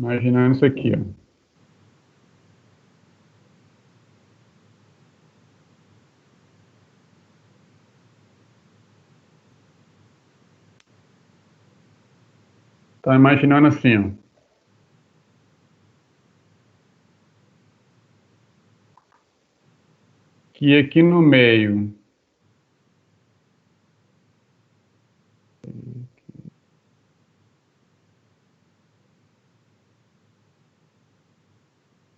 Imaginando isso aqui, ó. Então, imaginando assim, ó. Que aqui no meio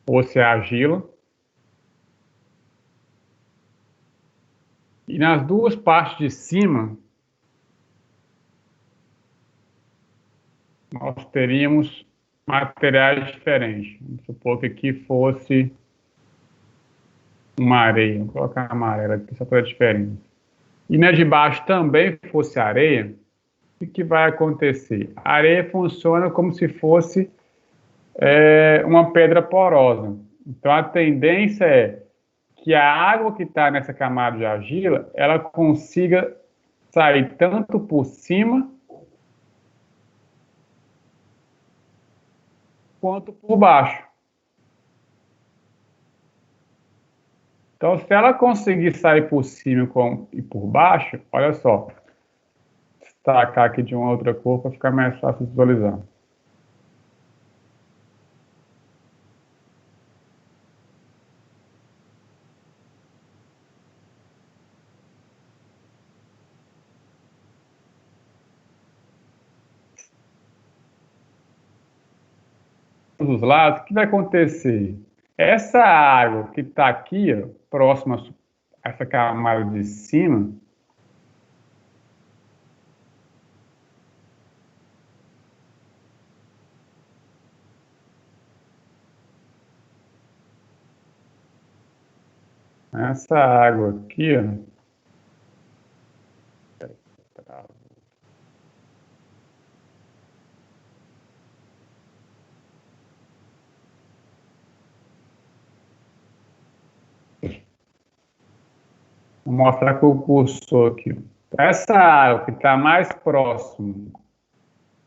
fosse a argila. E nas duas partes de cima, nós teríamos materiais diferentes. Vamos supor que aqui fosse uma areia. Vou colocar amarela aqui só para a diferença. E na de baixo também fosse areia. O que vai acontecer? A areia funciona como se fosse uma pedra porosa. Então a tendência é que a água que está nessa camada de argila, ela consiga sair tanto por cima quanto por baixo. Então, se ela conseguir sair por cima e por baixo, olha só, destacar aqui de uma outra cor para ficar mais fácil de visualizar. Dos lados, o que vai acontecer? Essa água que está aqui, ó, próxima a essa camada de cima, essa água aqui, ó, vou mostrar com o cursor aqui. Essa água que está mais próximo,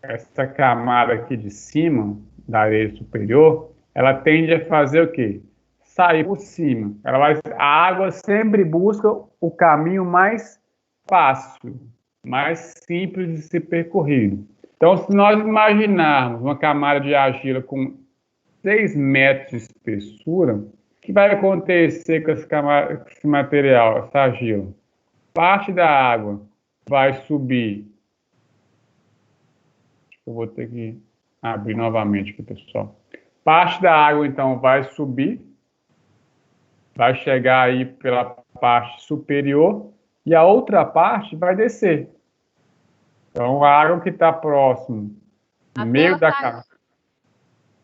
essa camada aqui de cima, da areia superior, ela tende a fazer o quê? Sair por cima. A água sempre busca o caminho mais fácil, mais simples de ser percorrido. Então, se nós imaginarmos uma camada de argila com 6 metros de espessura, o que vai acontecer com esse material, essa argila? Parte da água vai subir. Eu vou ter que abrir novamente aqui, pessoal. Parte da água, então, vai subir, vai chegar aí pela parte superior e a outra parte vai descer. Então, a água que está próximo, no meio da camada,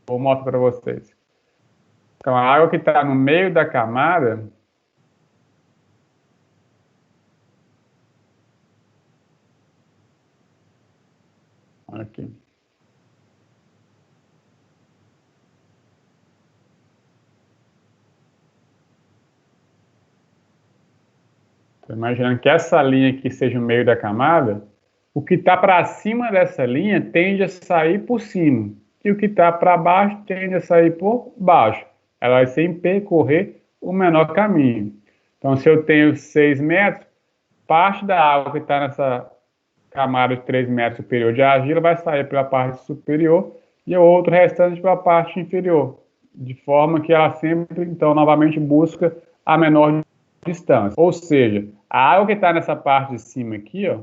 vou mostrar para vocês. Então, a água que está no meio da camada, olha aqui. Estou imaginando que essa linha aqui seja o meio da camada, o que está para cima dessa linha tende a sair por cima, e o que está para baixo tende a sair por baixo. Ela vai sempre percorrer o menor caminho. Então, se eu tenho 6 metros, parte da água que está nessa camada de 3 metros superior de argila vai sair pela parte superior e o outro restante pela parte inferior, de forma que ela sempre, então, novamente busca a menor distância. Ou seja, a água que está nessa parte de cima aqui, ó,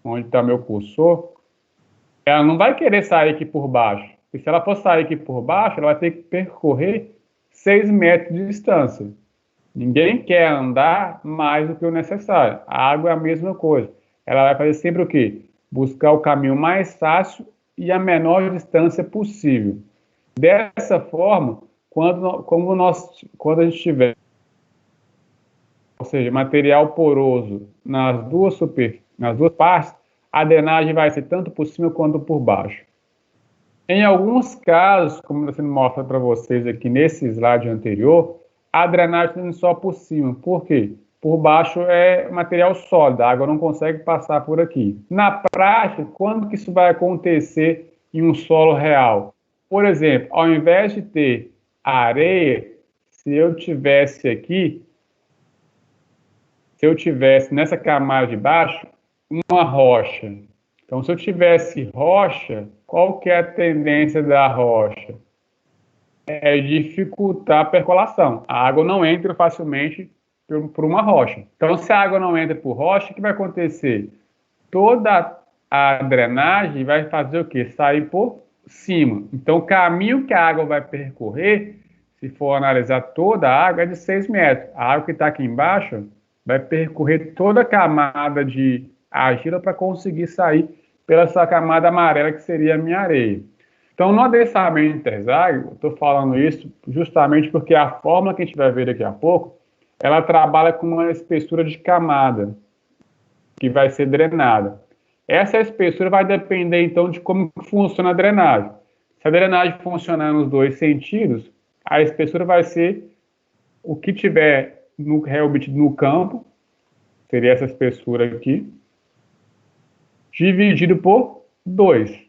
onde está meu cursor, ela não vai querer sair aqui por baixo. E se ela for sair aqui por baixo, ela vai ter que percorrer 6 metros de distância. Ninguém quer andar mais do que o necessário. A água é a mesma coisa. Ela vai fazer sempre o quê? Buscar o caminho mais fácil e a menor distância possível. Dessa forma, quando a gente tiver, ou seja, material poroso nas duas partes, a drenagem vai ser tanto por cima quanto por baixo. Em alguns casos, como está sendo mostrado para vocês aqui nesse slide anterior, a drenagem está só por cima. Por quê? Por baixo é material sólido, a água não consegue passar por aqui. Na prática, quando que isso vai acontecer em um solo real? por exemplo, ao invés de ter areia, se eu tivesse aqui, se eu tivesse nessa camada de baixo, uma rocha. Então, se eu tivesse rocha, qual que é a tendência da rocha? É dificultar a percolação. A água não entra facilmente por uma rocha. Então, se a água não entra por rocha, o que vai acontecer? Toda a drenagem vai fazer o quê? Sair por cima. Então, o caminho que a água vai percorrer, se for analisar toda a água, é de 6 metros. A água que está aqui embaixo vai percorrer toda a camada de argila para conseguir sair pela essa camada amarela que seria a minha areia. Então, no adensamento interzário, eu estou falando isso justamente porque a fórmula que a gente vai ver daqui a pouco, ela trabalha com uma espessura de camada que vai ser drenada. Essa espessura vai depender, então, de como funciona a drenagem. Se a drenagem funcionar nos dois sentidos, a espessura vai ser o que tiver obtido no campo, seria essa espessura aqui, dividido por 2.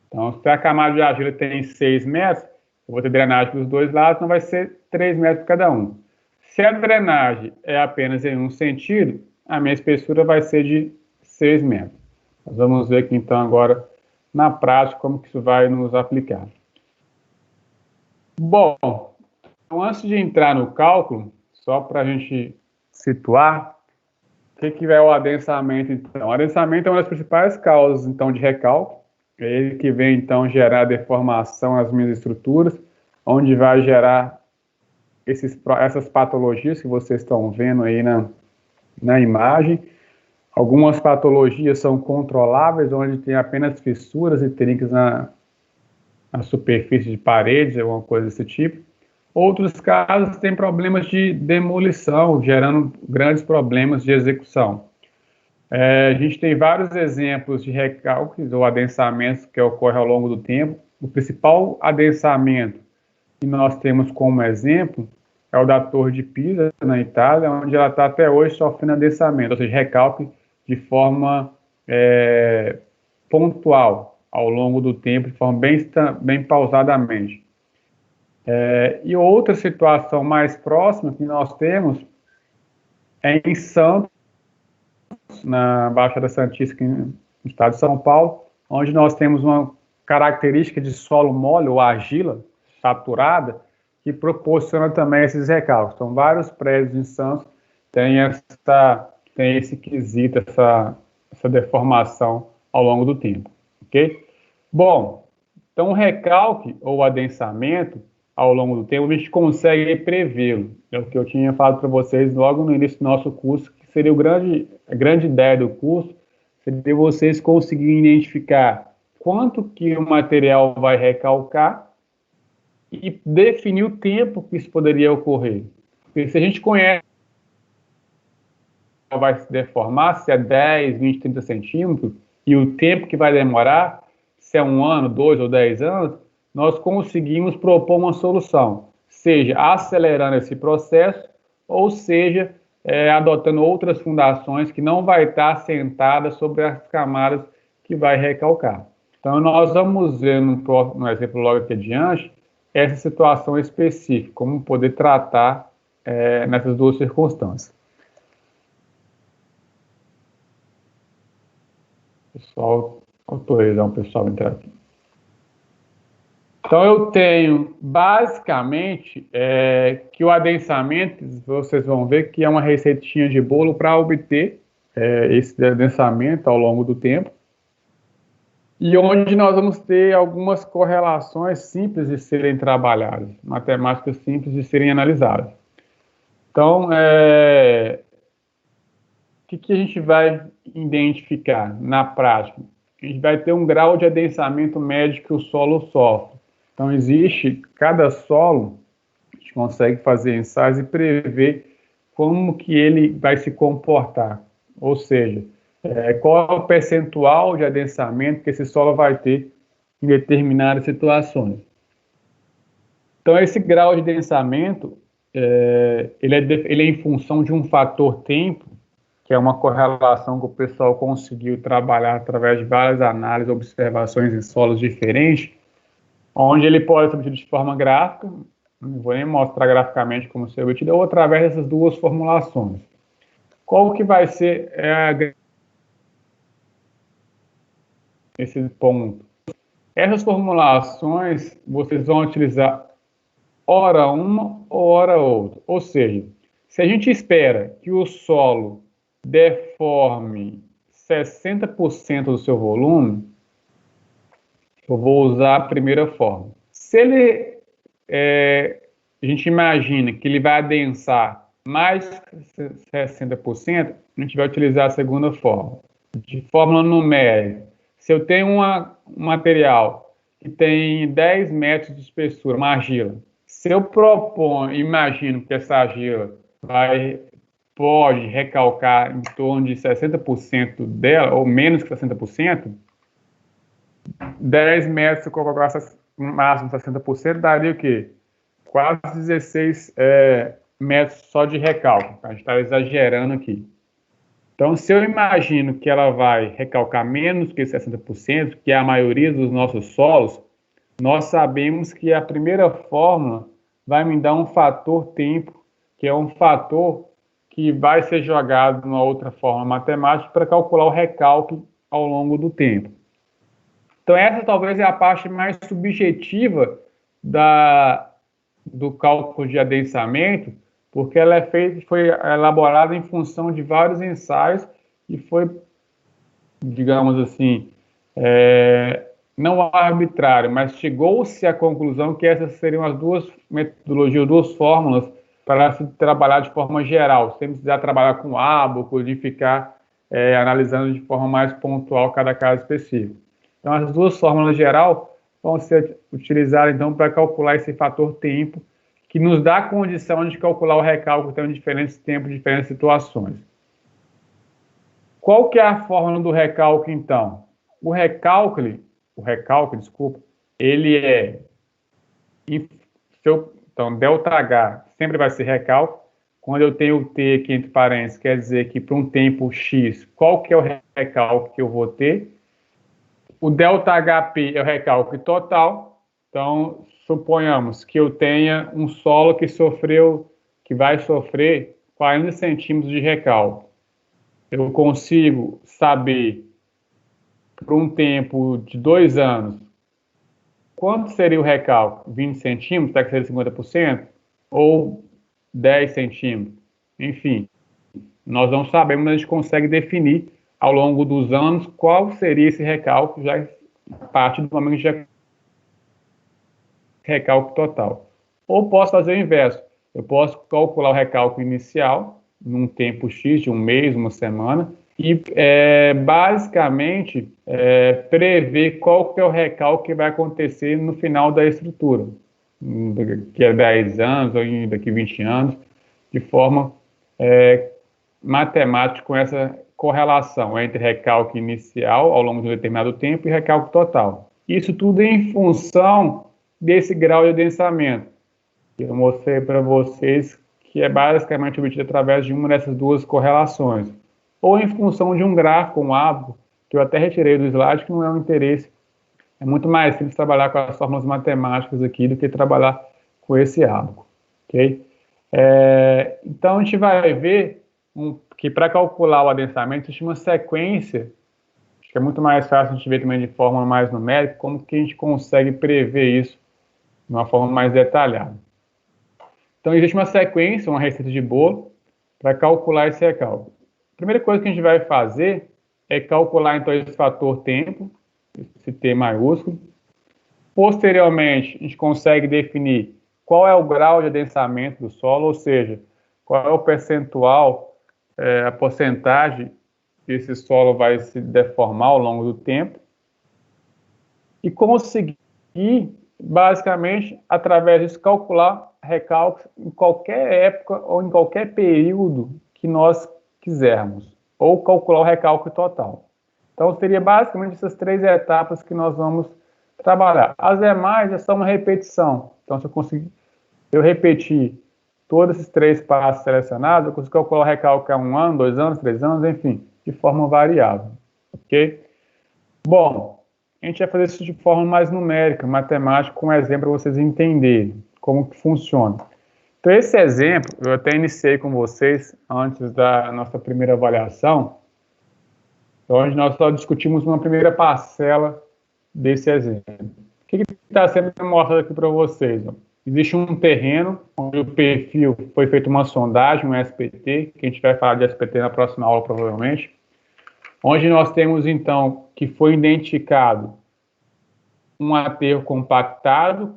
Então, se a camada de argila tem 6 metros, eu vou ter drenagem dos dois lados, então vai ser 3 metros cada um. Se a drenagem é apenas em um sentido, a minha espessura vai ser de 6 metros. Nós vamos ver aqui, então, agora, na prática, como que isso vai nos aplicar. Bom, então, antes de entrar no cálculo, só para a gente situar, o que é o adensamento, então? O adensamento é uma das principais causas, então, de recálculo. É ele que vem, então, gerar deformação nas minhas estruturas, onde vai gerar essas patologias que vocês estão vendo aí na imagem. Algumas patologias são controláveis, onde tem apenas fissuras e trinques na superfície de paredes, alguma coisa desse tipo. Outros casos têm problemas de demolição, gerando grandes problemas de execução. A gente tem vários exemplos de recálculos ou adensamentos que ocorrem ao longo do tempo. O principal adensamento que nós temos como exemplo é o da Torre de Pisa, na Itália, onde ela está até hoje sofrendo adensamento, ou seja, recálculo de forma pontual ao longo do tempo, de forma bem pausadamente. E outra situação mais próxima que nós temos é em Santos, na Baixada Santista, no estado de São Paulo, onde nós temos uma característica de solo mole, ou argila saturada, que proporciona também esses recálculos. Então, vários prédios em Santos têm esse quesito, essa deformação ao longo do tempo, ok? Bom, então o recalque ou adensamento ao longo do tempo, a gente consegue prevê-lo. É o que eu tinha falado para vocês logo no início do nosso curso, que seria a grande ideia do curso, seria vocês conseguirem identificar quanto que o material vai recalcar e definir o tempo que isso poderia ocorrer. Porque se a gente conhece vai se deformar, se é 10, 20, 30 centímetros, e o tempo que vai demorar, se é 1 ano, 2 ou 10 anos, nós conseguimos propor uma solução, seja acelerando esse processo, ou seja, adotando outras fundações que não vai estar assentadas sobre as camadas que vai recalcar. Então, nós vamos ver no exemplo logo aqui adiante, essa situação específica, como poder tratar nessas duas circunstâncias. Pessoal, autorizar o pessoal a entrar aqui. Então, eu tenho, basicamente, que o adensamento, vocês vão ver que é uma receitinha de bolo para obter esse adensamento ao longo do tempo. E onde nós vamos ter algumas correlações simples de serem trabalhadas, matemáticas simples de serem analisadas. Então, o que a gente vai identificar na prática? A gente vai ter um grau de adensamento médio que o solo sofre. Então, cada solo, a gente consegue fazer ensaios e prever como que ele vai se comportar. Ou seja, qual é o percentual de adensamento que esse solo vai ter em determinadas situações. Então, esse grau de adensamento, ele é em função de um fator tempo, que é uma correlação que o pessoal conseguiu trabalhar através de várias análises, observações em solos diferentes, onde ele pode ser obtido de forma gráfica, não vou nem mostrar graficamente como ser obtido, ou através dessas duas formulações. Qual que vai ser esse ponto? Essas formulações vocês vão utilizar ora uma ou ora outra. Ou seja, se a gente espera que o solo deforme 60% do seu volume, eu vou usar a primeira forma. Se ele, a gente imagina que ele vai adensar mais 60%, a gente vai utilizar a segunda forma. De fórmula numérica, se eu tenho um material que tem 10 metros de espessura, uma argila, se eu proponho, imagino que essa argila pode recalcar em torno de 60% dela, ou menos que 60%, 10 metros, se eu colocasse no máximo 60%, daria o quê? Quase 16 metros só de recalque. A gente está exagerando aqui. Então, se eu imagino que ela vai recalcar menos que 60%, que é a maioria dos nossos solos, nós sabemos que a primeira fórmula vai me dar um fator tempo, que é um fator que vai ser jogado numa outra forma matemática para calcular o recalque ao longo do tempo. Então, essa talvez é a parte mais subjetiva do cálculo de adensamento, porque ela foi elaborada em função de vários ensaios e foi, digamos assim, não arbitrário, mas chegou-se à conclusão que essas seriam as duas metodologias, duas fórmulas para se trabalhar de forma geral, sem precisar trabalhar com ábaco, de ficar analisando de forma mais pontual cada caso específico. Então, as duas fórmulas geral vão ser utilizadas, então, para calcular esse fator tempo, que nos dá a condição de calcular o recálculo em diferentes tempos, diferentes situações. Qual que é a fórmula do recálculo, então? O recálculo, desculpa, ele então, ΔH sempre vai ser recálculo. Quando eu tenho o T aqui entre parênteses, quer dizer que para um tempo X, qual que é o recálculo que eu vou ter? O ΔHP é o recálculo total. Então, suponhamos que eu tenha um solo que vai sofrer 40 centímetros de recálculo. Eu consigo saber, por um tempo de 2 anos, quanto seria o recálculo? 20 centímetros, será que seria 50%? Ou 10 centímetros? Enfim, nós não sabemos, mas a gente consegue definir ao longo dos anos qual seria esse recálculo, já a partir do momento de recálculo total. Ou posso fazer o inverso. Eu posso calcular o recálculo inicial, num tempo X, de um mês, uma semana, e basicamente prever qual que é o recálculo que vai acontecer no final da estrutura, daqui a 10 anos ou daqui a 20 anos, de forma matemática, com essa correlação entre recálculo inicial ao longo de um determinado tempo e recálculo total. Isso tudo em função desse grau de adensamento, que eu mostrei para vocês, que é basicamente obtido através de uma dessas duas correlações, ou em função de um gráfico, um ábaco, que eu até retirei do slide, que não é um interesse. É muito mais simples trabalhar com as fórmulas matemáticas aqui do que trabalhar com esse ábaco, ok? Então, a gente vai ver que para calcular o adensamento existe uma sequência, que é muito mais fácil a gente ver também de forma mais numérica, como que a gente consegue prever isso de uma forma mais detalhada. Então, existe uma sequência, uma receita de bolo, para calcular esse recálculo. A primeira coisa que a gente vai fazer é calcular, então, esse fator tempo, esse T maiúsculo. Posteriormente, a gente consegue definir qual é o grau de adensamento do solo, ou seja, qual é o percentual, a porcentagem que esse solo vai se deformar ao longo do tempo. E conseguir, basicamente, através disso, calcular recálculos em qualquer época ou em qualquer período que nós quisermos, ou calcular o recálculo total. Então, seria basicamente essas 3 etapas que nós vamos trabalhar. As demais é só uma repetição. Então, se eu repetir todos esses 3 passos selecionados, eu consigo calcular o recálculo a 1 ano, 2 anos, 3 anos, enfim, de forma variável. Ok? Bom, a gente vai fazer isso de forma mais numérica, matemática, com um exemplo para vocês entenderem como que funciona. Então, esse exemplo, eu até iniciei com vocês antes da nossa primeira avaliação, onde nós só discutimos uma primeira parcela desse exemplo. O que está sendo mostrado aqui para vocês? Ó? Existe um terreno onde o perfil foi feita uma sondagem, um SPT, que a gente vai falar de SPT na próxima aula, provavelmente, onde nós temos, então, que foi identificado um aterro compactado,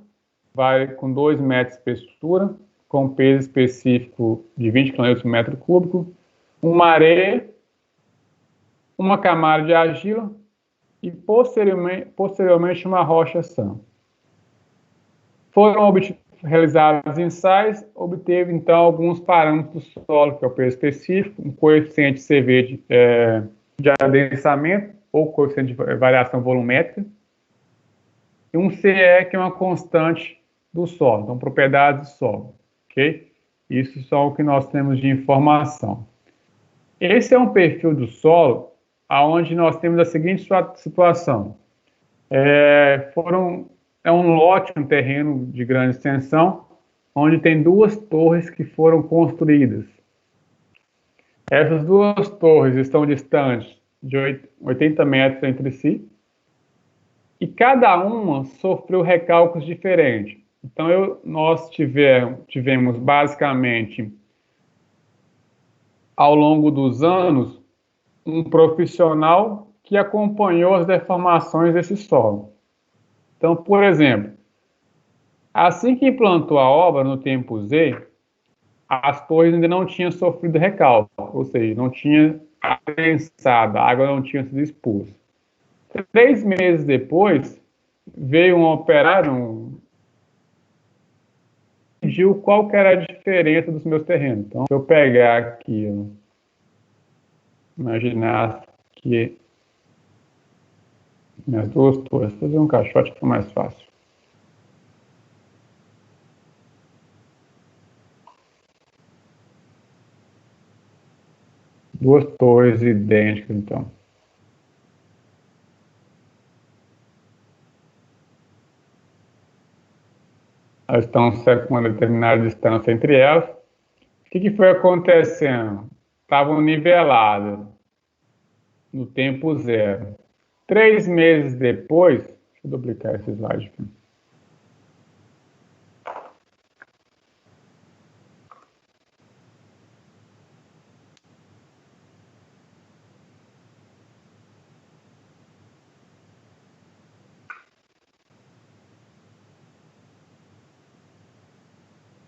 vai com 2 metros de espessura, com peso específico de 20 kg por metro cúbico, uma areia, uma camada de argila e, posteriormente uma rocha sã. Foram realizados ensaios, obteve, então, alguns parâmetros do solo, que é o peso específico, um coeficiente CV de adensamento, ou coeficiente de variação volumétrica, e um CE, que é uma constante do solo, então, propriedades do solo, ok? Isso só o que nós temos de informação. Esse é um perfil do solo, onde nós temos a seguinte situação. É um lote, um terreno de grande extensão, onde tem 2 torres que foram construídas. Essas 2 torres estão distantes de 80 metros entre si, e cada uma sofreu recálculos diferentes. Então, nós tivemos basicamente, ao longo dos anos, um profissional que acompanhou as deformações desse solo. Então, por exemplo, assim que implantou a obra no tempo Z, as torres ainda não tinham sofrido recálculo, ou seja, não tinha adensado, a água não tinha sido expulsa. 3 meses depois, veio um operário, pediu qual que era a diferença dos meus terrenos. Então, se eu pegar aqui, imaginar que minhas 2 torres, fazer um caixote que fica mais fácil. Duas torres idênticas, então. Elas estão certo com uma determinada distância entre elas. O que foi acontecendo? Estavam niveladas no tempo zero. 3 meses depois, deixa eu duplicar esse slide aqui.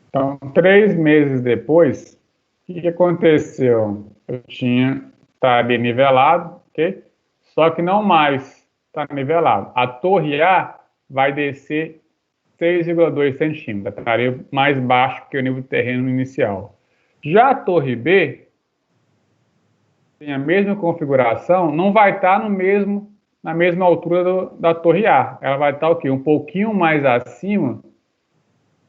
Então, 3 meses depois, o que aconteceu? Eu tá ali nivelado, ok? Só que não mais está nivelado. A torre A vai descer 6,2 centímetros, estaria mais baixo que o nível do terreno inicial. Já a torre B tem a mesma configuração, não vai estar na mesma altura da torre A. Ela vai estar o quê? Um pouquinho mais acima.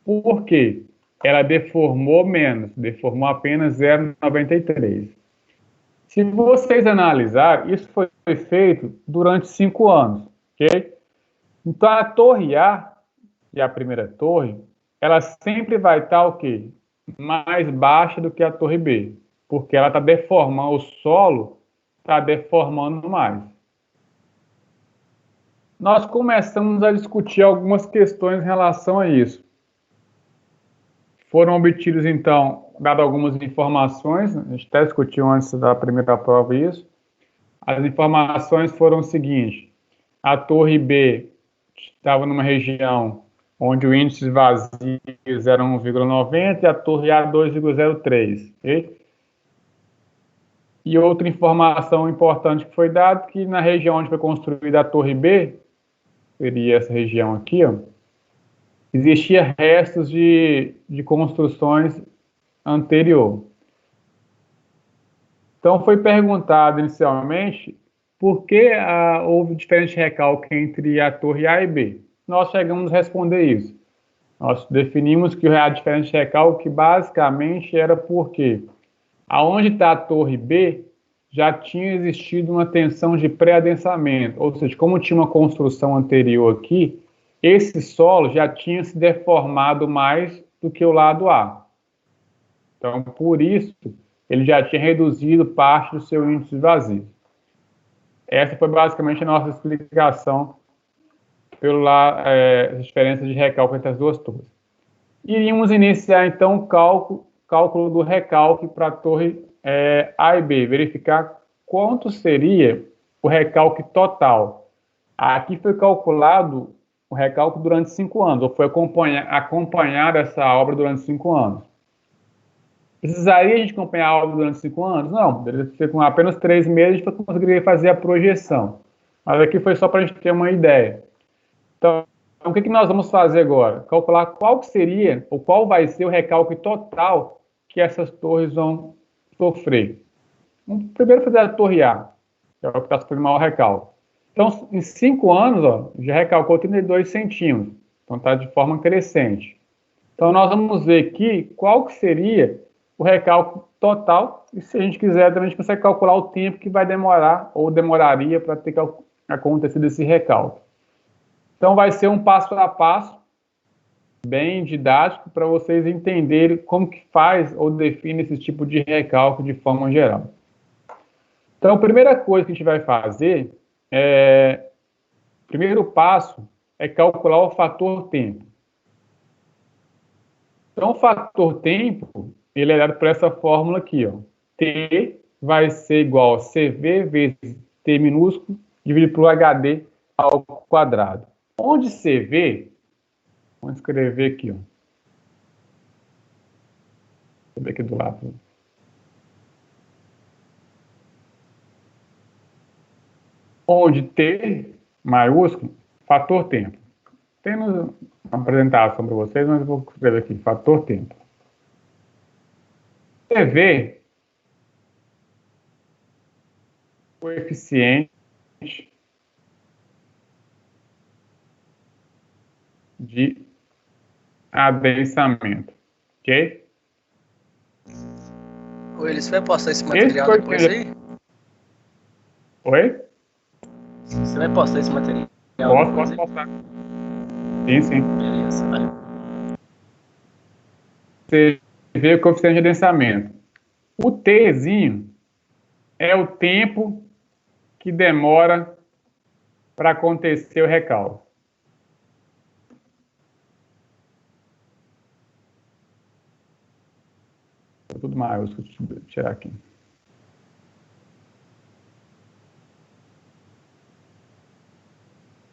Por quê? Ela deformou menos, deformou apenas 0,93. Se vocês analisarem, isso foi feito durante 5 anos, ok? Então, a torre A, e a primeira torre, ela sempre vai estar o quê? Mais baixa do que a torre B, porque ela está deformando, o solo está deformando mais. Nós começamos a discutir algumas questões em relação a isso. Foram obtidos, então, dadas algumas informações, a gente até discutiu antes da primeira prova isso. As informações foram o seguinte: a torre B estava numa região onde o índice vazios era 1,90 e a torre A 2,03. Okay? E outra informação importante que foi dada, que na região onde foi construída a torre B, seria essa região aqui, ó, existia restos de construções anterior. Então, foi perguntado inicialmente por que houve diferente recálculo entre a torre A e B. Nós chegamos a responder isso. Nós definimos que a diferença de recálculo que basicamente era porque aonde está a torre B já tinha existido uma tensão de pré-adensamento, ou seja, como tinha uma construção anterior aqui, esse solo já tinha se deformado mais do que o lado A. Então, por isso, ele já tinha reduzido parte do seu índice de vazio. Essa foi basicamente a nossa explicação pela diferença de recálculo entre as duas torres. Iríamos iniciar, então, o cálculo do recálculo para a torre A e B, verificar quanto seria o recálculo total. Aqui foi calculado o recálculo durante 5 anos, ou foi acompanhar essa obra durante 5 anos. Precisaria a gente acompanhar a obra durante 5 anos? Não, com apenas 3 meses a gente conseguiria fazer a projeção. Mas aqui foi só para a gente ter uma ideia. Então, o que nós vamos fazer agora? Calcular qual seria, ou qual vai ser o recálculo total que essas torres vão sofrer. Vamos primeiro fazer a torre A, que é o que está sofrendo maior recálculo. Então, em 5 anos, ó, já recalcou 32 centímetros. Então, está de forma crescente. Então, nós vamos ver aqui qual que seria o recálculo total. E se a gente quiser, também a gente consegue calcular o tempo que vai demorar, ou demoraria, para ter acontecido esse recálculo. Então, vai ser um passo a passo, bem didático, para vocês entenderem como que faz ou define esse tipo de recálculo de forma geral. Então, a primeira coisa que a gente vai fazer o primeiro passo é calcular o fator tempo. Então, o fator tempo, ele é dado por essa fórmula aqui, ó. T vai ser igual a CV vezes T minúsculo dividido por HD ao quadrado. Onde CV, vamos escrever aqui, ó. Vou ver aqui do lado. Onde T maiúsculo, fator tempo. Tem uma apresentação para vocês, mas eu vou escrever aqui, fator tempo. CV, coeficiente de adensamento, ok? Oi, eles vai postar esse material depois aí? Oi? Você vai postar esse material? Posso postar. Sim. Beleza, valeu. Você vê o coeficiente de adensamento. O Tzinho é o tempo que demora para acontecer o recálculo. Tudo maiúsculo, deixa eu tirar aqui.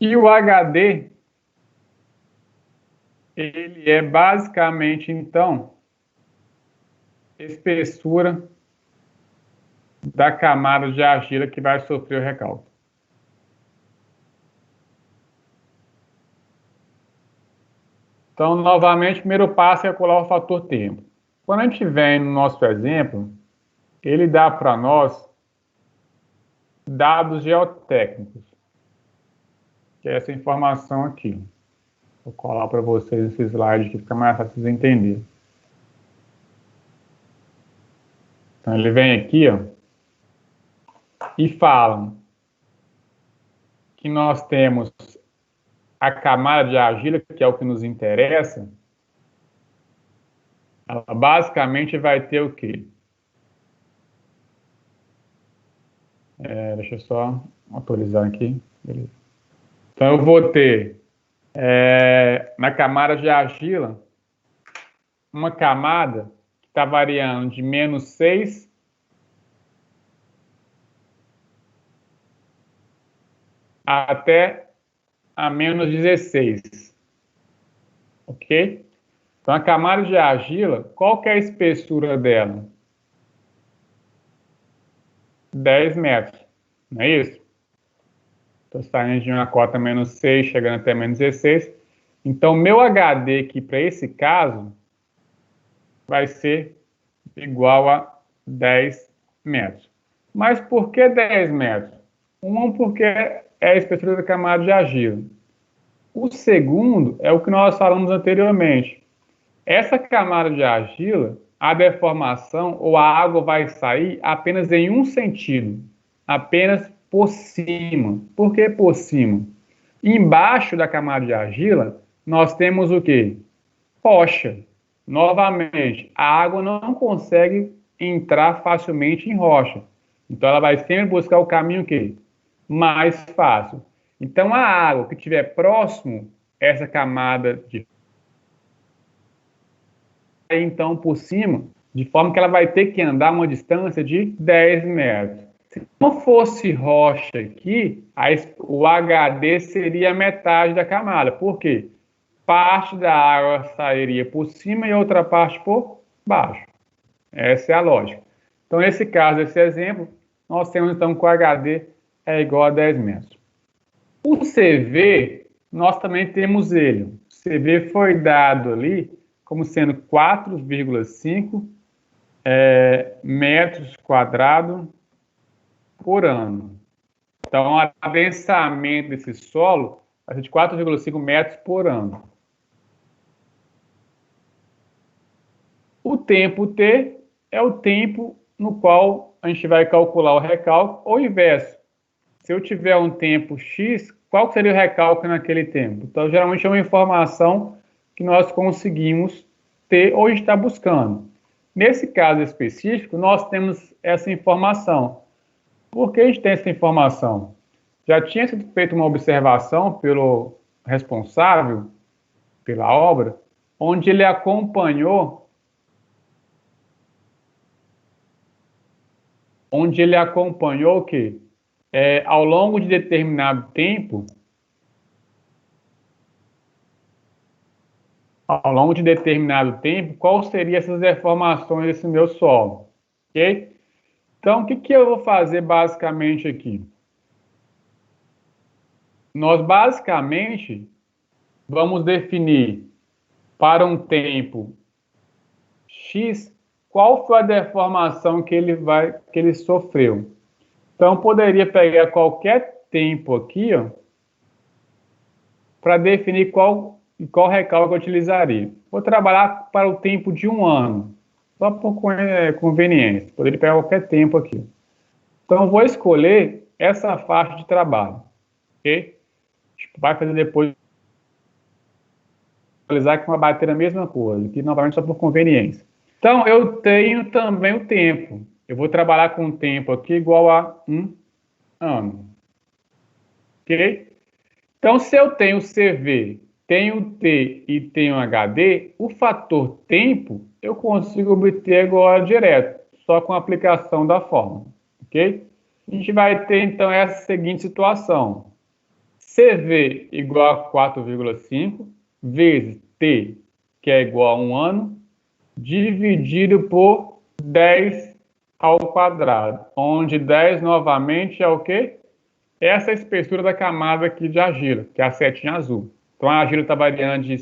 E o HD, ele é basicamente, então, espessura da camada de argila que vai sofrer o recálculo. Então, novamente, o primeiro passo é calcular o fator tempo. Quando a gente vem no nosso exemplo, ele dá para nós dados geotécnicos, que é essa informação aqui. Vou colar para vocês esse slide que fica mais fácil de entender. Então, ele vem aqui, ó, e fala que nós temos a camada de argila, que é o que nos interessa. Ela basicamente vai ter o quê? Deixa eu só atualizar aqui. Beleza. Então, eu vou ter, na camada de argila, uma camada que está variando de -6 até a -16. Ok? Então, a camada de argila, qual que é a espessura dela? 10 metros, não é isso? Estou saindo de uma cota -6, chegando até -16. Então, meu HD aqui, para esse caso, vai ser igual a 10 metros. Mas por que 10 metros? Porque é a espessura da camada de argila. O segundo é o que nós falamos anteriormente. Essa camada de argila, a deformação ou a água vai sair apenas em um sentido, apenas por cima. Por que por cima? Embaixo da camada de argila, nós temos o quê? Rocha. Novamente, a água não consegue entrar facilmente em rocha. Então, ela vai sempre buscar o caminho o quê? Mais fácil. Então, a água que estiver próximo a essa camada de então por cima, de forma que ela vai ter que andar uma distância de 10 metros. Se não fosse rocha aqui, o HD seria metade da camada. Por quê? Parte da água sairia por cima e outra parte por baixo. Essa é a lógica. Então, nesse caso, esse exemplo, nós temos então que o HD é igual a 10 metros. O CV, nós também temos ele. O CV foi dado ali como sendo 4,5 metros quadrados por ano. Então, o adensamento desse solo vai ser de 4,5 metros por ano. O tempo T é o tempo no qual a gente vai calcular o recálculo, ou inverso. Se eu tiver um tempo X, qual seria o recálculo naquele tempo? Então, geralmente é uma informação que nós conseguimos ter ou está buscando. Nesse caso específico, nós temos essa informação. Por que a gente tem essa informação? Já tinha sido feita uma observação pelo responsável pela obra, onde ele acompanhou que ao longo de determinado tempo, qual seriam essas deformações desse meu solo, ok? Então, o que eu vou fazer basicamente aqui? Nós basicamente vamos definir para um tempo X qual foi a deformação que ele sofreu. Então, poderia pegar qualquer tempo aqui, ó, para definir qual recálculo eu utilizaria. Vou trabalhar para o tempo de 1 ano, só por conveniência. Poderia pegar qualquer tempo aqui. Então, vou escolher essa faixa de trabalho, ok? Vai fazer depois, atualizar que vai bater a mesma coisa, que novamente só por conveniência. Então, eu tenho também o tempo. Eu vou trabalhar com o tempo aqui igual a 1 ano. Ok? Então, se eu tenho CV, tenho T e tenho HD, o fator tempo eu consigo obter agora direto, só com a aplicação da fórmula. Ok? A gente vai ter, então, essa seguinte situação. CV igual a 4,5 vezes T, que é igual a 1 ano, dividido por 10 ao quadrado, onde 10 novamente é o quê? Essa é a espessura da camada aqui de argila, que é a setinha azul. Então, a argila está variando de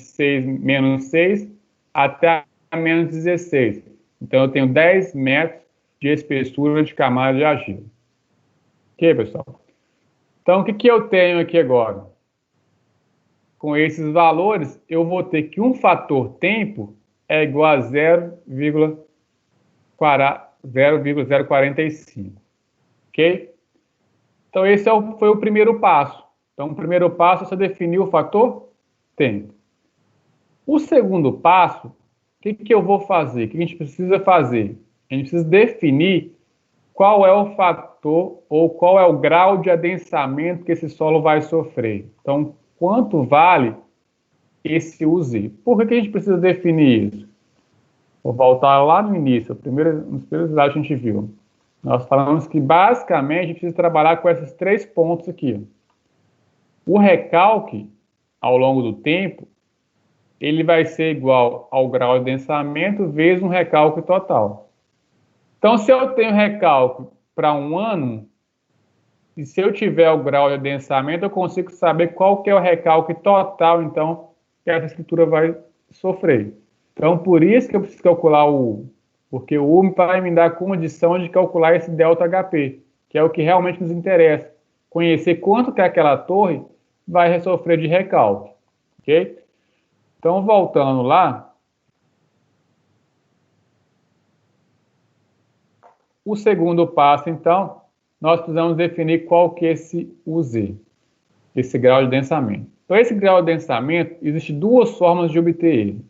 menos 6 até menos 16. Então, eu tenho 10 metros de espessura de camada de argila. Ok, pessoal? Então, o que eu tenho aqui agora? Com esses valores, eu vou ter que um fator tempo é igual a 0,045. Ok? Então, esse foi o primeiro passo. Então, o primeiro passo é você definir o fator tempo. O segundo passo, o que eu vou fazer? O que a gente precisa fazer? A gente precisa definir qual é o fator ou qual é o grau de adensamento que esse solo vai sofrer. Então, quanto vale esse UZ? Por que a gente precisa definir isso? Vou voltar lá no início, nos primeiros slides a gente viu. Nós falamos que, basicamente, a gente precisa trabalhar com esses 3 pontos aqui. O recalque, ao longo do tempo, ele vai ser igual ao grau de densamento vezes um recalque total. Então, se eu tenho recalque para 1 ano, e se eu tiver o grau de densamento, eu consigo saber qual que é o recalque total, então, que essa estrutura vai sofrer. Então, por isso que eu preciso calcular o U, porque o U vai me dar a condição de calcular esse ΔHP, que é o que realmente nos interessa. Conhecer quanto que aquela torre vai sofrer de recalque. Ok? Então, voltando lá, o segundo passo, então, nós precisamos definir qual que é esse UZ, esse grau de densamento. Então, esse grau de densamento, existe duas formas de obter ele.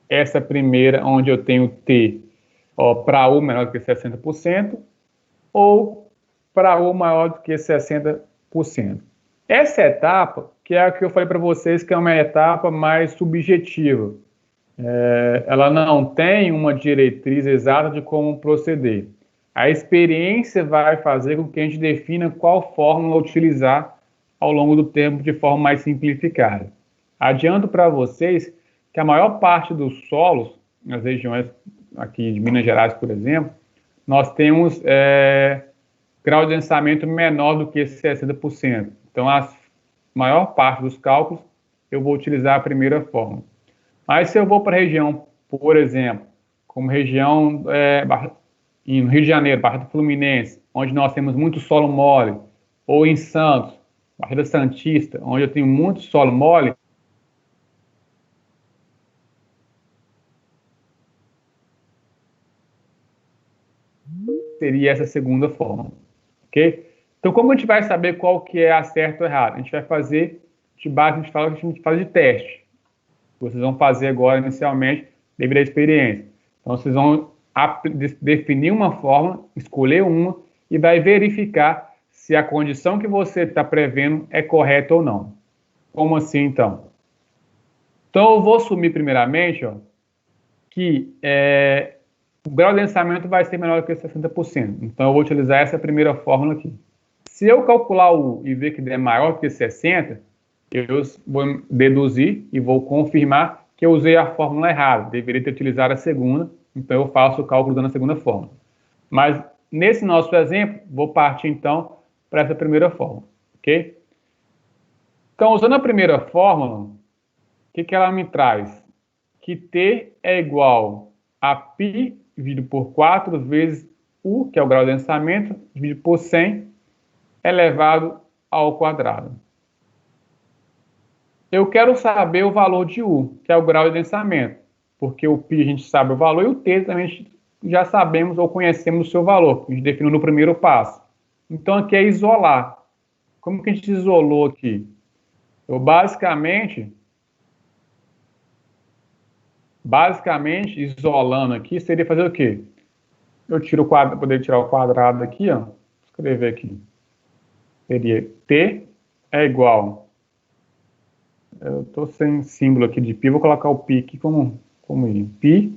Essa primeira, onde eu tenho T para U menor do que 60%, ou para U maior do que 60%. Essa etapa, que é a que eu falei para vocês, que é uma etapa mais subjetiva. Ela não tem uma diretriz exata de como proceder. A experiência vai fazer com que a gente defina qual fórmula utilizar ao longo do tempo de forma mais simplificada. Adianto para vocês que a maior parte dos solos, nas regiões aqui de Minas Gerais, por exemplo, nós temos grau de densamento menor do que 60%. Então, a maior parte dos cálculos, eu vou utilizar a primeira fórmula. Mas se eu vou para a região, por exemplo, como região em Rio de Janeiro, Barra do Fluminense, onde nós temos muito solo mole, ou em Santos, Barra Santista, onde eu tenho muito solo mole, seria essa segunda forma, ok? Então, como a gente vai saber qual que é a certa ou errada? A gente vai fazer de base, a gente faz de teste. Vocês vão fazer agora, inicialmente, devido à experiência. Então, vocês vão definir uma forma, escolher uma, e vai verificar se a condição que você está prevendo é correta ou não. Como assim, então? Então, eu vou assumir, primeiramente, que o grau de densamento vai ser menor do que 60%. Então, eu vou utilizar essa primeira fórmula aqui. Se eu calcular o e ver que é maior do que 60%, eu vou deduzir e vou confirmar que eu usei a fórmula errada. Deveria ter utilizado a segunda, então eu faço o cálculo usando a segunda fórmula. Mas, nesse nosso exemplo, vou partir, então, para essa primeira fórmula, ok? Então, usando a primeira fórmula, o que ela me traz? Que T é igual a π dividido por 4 vezes U, que é o grau de densamento, dividido por 100, elevado ao quadrado. Eu quero saber o valor de U, que é o grau de densamento, porque o π a gente sabe o valor e o T também a gente já sabemos ou conhecemos o seu valor, que a gente definiu no primeiro passo. Então, aqui é isolar. Como que a gente isolou aqui? Eu basicamente, isolando aqui, seria fazer o quê? Eu tiro o quadrado, poderia tirar o quadrado aqui, ó. Vou escrever aqui. Seria T é igual. Eu estou sem símbolo aqui de π, vou colocar o π aqui como π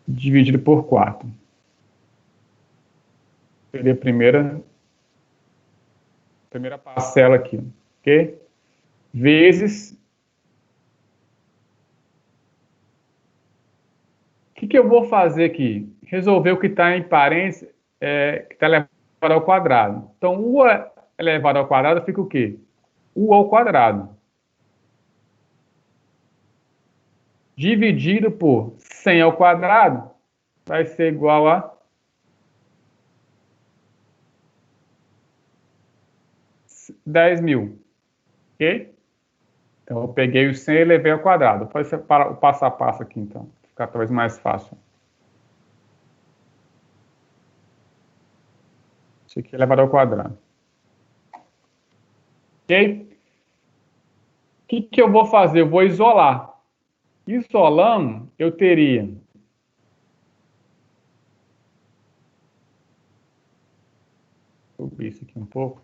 dividido por 4. Seria a primeira parcela aqui, ok? Vezes. O que eu vou fazer aqui? Resolver o que está em parênteses, que está elevado ao quadrado. Então, U elevado ao quadrado fica o quê? U ao quadrado. Dividido por 100 ao quadrado vai ser igual a 10.000, ok? Então, eu peguei o 100 e levei ao quadrado. Vou fazer o passo a passo aqui, então, para ficar talvez mais fácil. Isso aqui é elevado ao quadrado. Ok? O que eu vou fazer? Eu vou isolar. Isolando, eu teria vou subir isso aqui um pouco.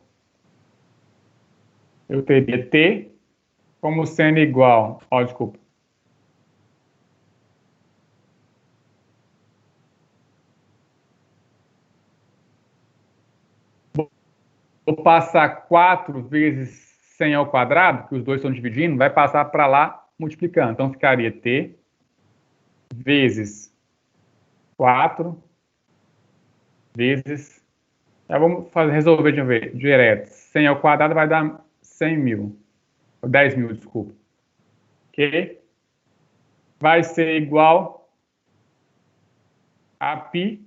Eu teria T como sendo igual, desculpa. Vou passar 4 vezes 100 ao quadrado, que os dois estão dividindo, vai passar para lá multiplicando. Então, ficaria T vezes 4 vezes... Já vamos resolver de uma vez, direto. 100 ao quadrado vai dar 100.000. 10.000, desculpa. Ok? Vai ser igual a π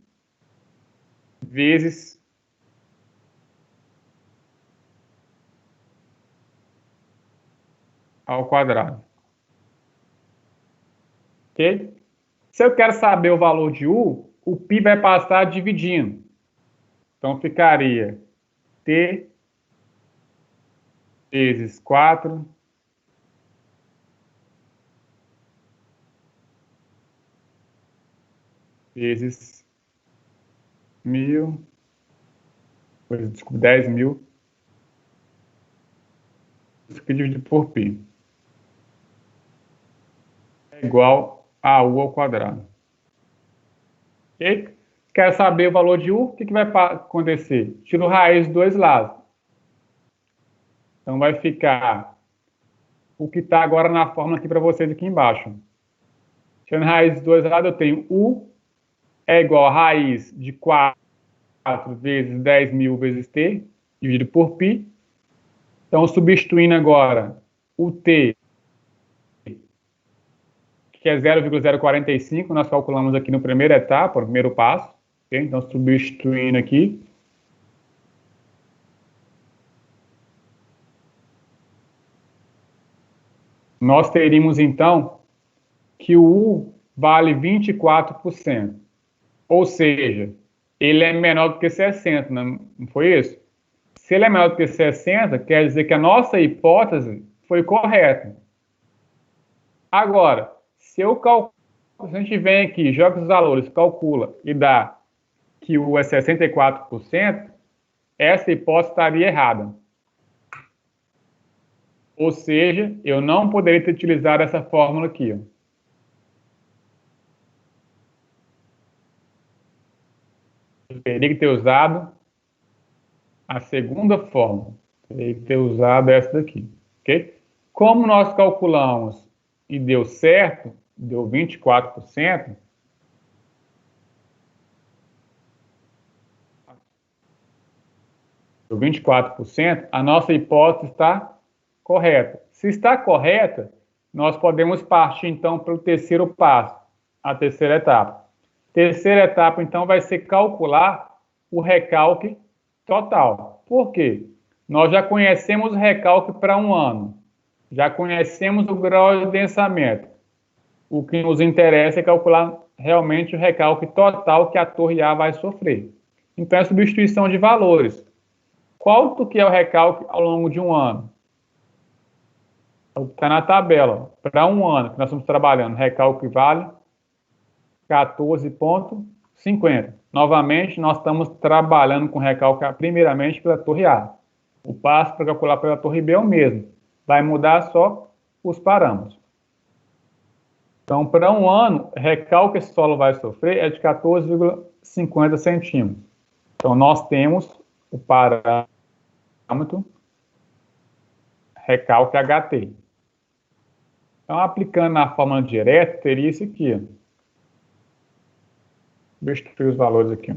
vezes ao quadrado. Ok? Se eu quero saber o valor de U, o π vai passar dividindo. Então, ficaria T vezes 4 vezes 1.000, desculpa, 10.000, dividido por π. É igual a U ao quadrado. Ok? Quer saber o valor de U? O que vai acontecer? Tiro raiz dos dois lados. Então, vai ficar o que está agora na fórmula aqui para vocês aqui embaixo. Tirando raiz dos dois lados, eu tenho U é igual a raiz de 4 vezes 10.000 vezes T, dividido por π. Então, substituindo agora o T, que é 0,045, nós calculamos aqui no primeira etapa, no primeiro passo. Okay? Então, substituindo aqui. Nós teríamos, então, que o U vale 24%. Ou seja, ele é menor do que 60, não foi isso? Se ele é menor do que 60, quer dizer que a nossa hipótese foi correta. Agora, se a gente vem aqui, joga os valores, calcula e dá que o U é 64%, essa hipótese estaria errada. Ou seja, eu não poderia ter utilizado essa fórmula aqui. Ó. Eu teria que ter usado a segunda fórmula. Teria que ter usado essa daqui. Ok? Como nós calculamos e deu certo, deu 24%, deu 24%, a nossa hipótese está correta. Se está correta, nós podemos partir, então, para o terceiro passo, a terceira etapa. Terceira etapa, então, vai ser calcular o recalque total. Por quê? Nós já conhecemos o recalque para um ano. Já conhecemos o grau de densamento. O que nos interessa é calcular realmente o recalque total que a torre A vai sofrer. Então, é a substituição de valores. Quanto que é o recalque ao longo de um ano? Está na tabela. Para um ano que nós estamos trabalhando, recalque vale 14,50. Novamente, nós estamos trabalhando com recalque primeiramente pela torre A. O passo para calcular pela torre B é o mesmo. Vai mudar só os parâmetros. Então, para um ano, recalque que esse solo vai sofrer é de 14,50 centímetros. Então, nós temos o parâmetro recalque HT. Então, aplicando na fórmula direta, teria isso aqui. Deixa eu ver os valores aqui.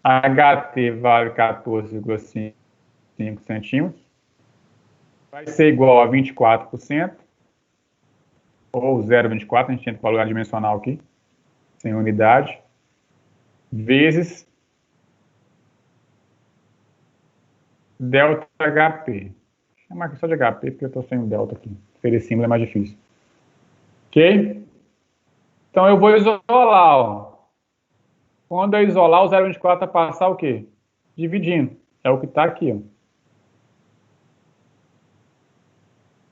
HT vale 14,5 centímetros. Vai ser igual a 24%. Ou 0,24, a gente entra com o lugar dimensional aqui, sem unidade, vezes delta HP. Vou chamar aqui só de HP, porque eu estou sem o delta aqui. Ser esse símbolo é mais difícil. Ok? Então, eu vou isolar, ó. Quando eu isolar, o 0,24 vai passar o quê? Dividindo. É o que está aqui, ó.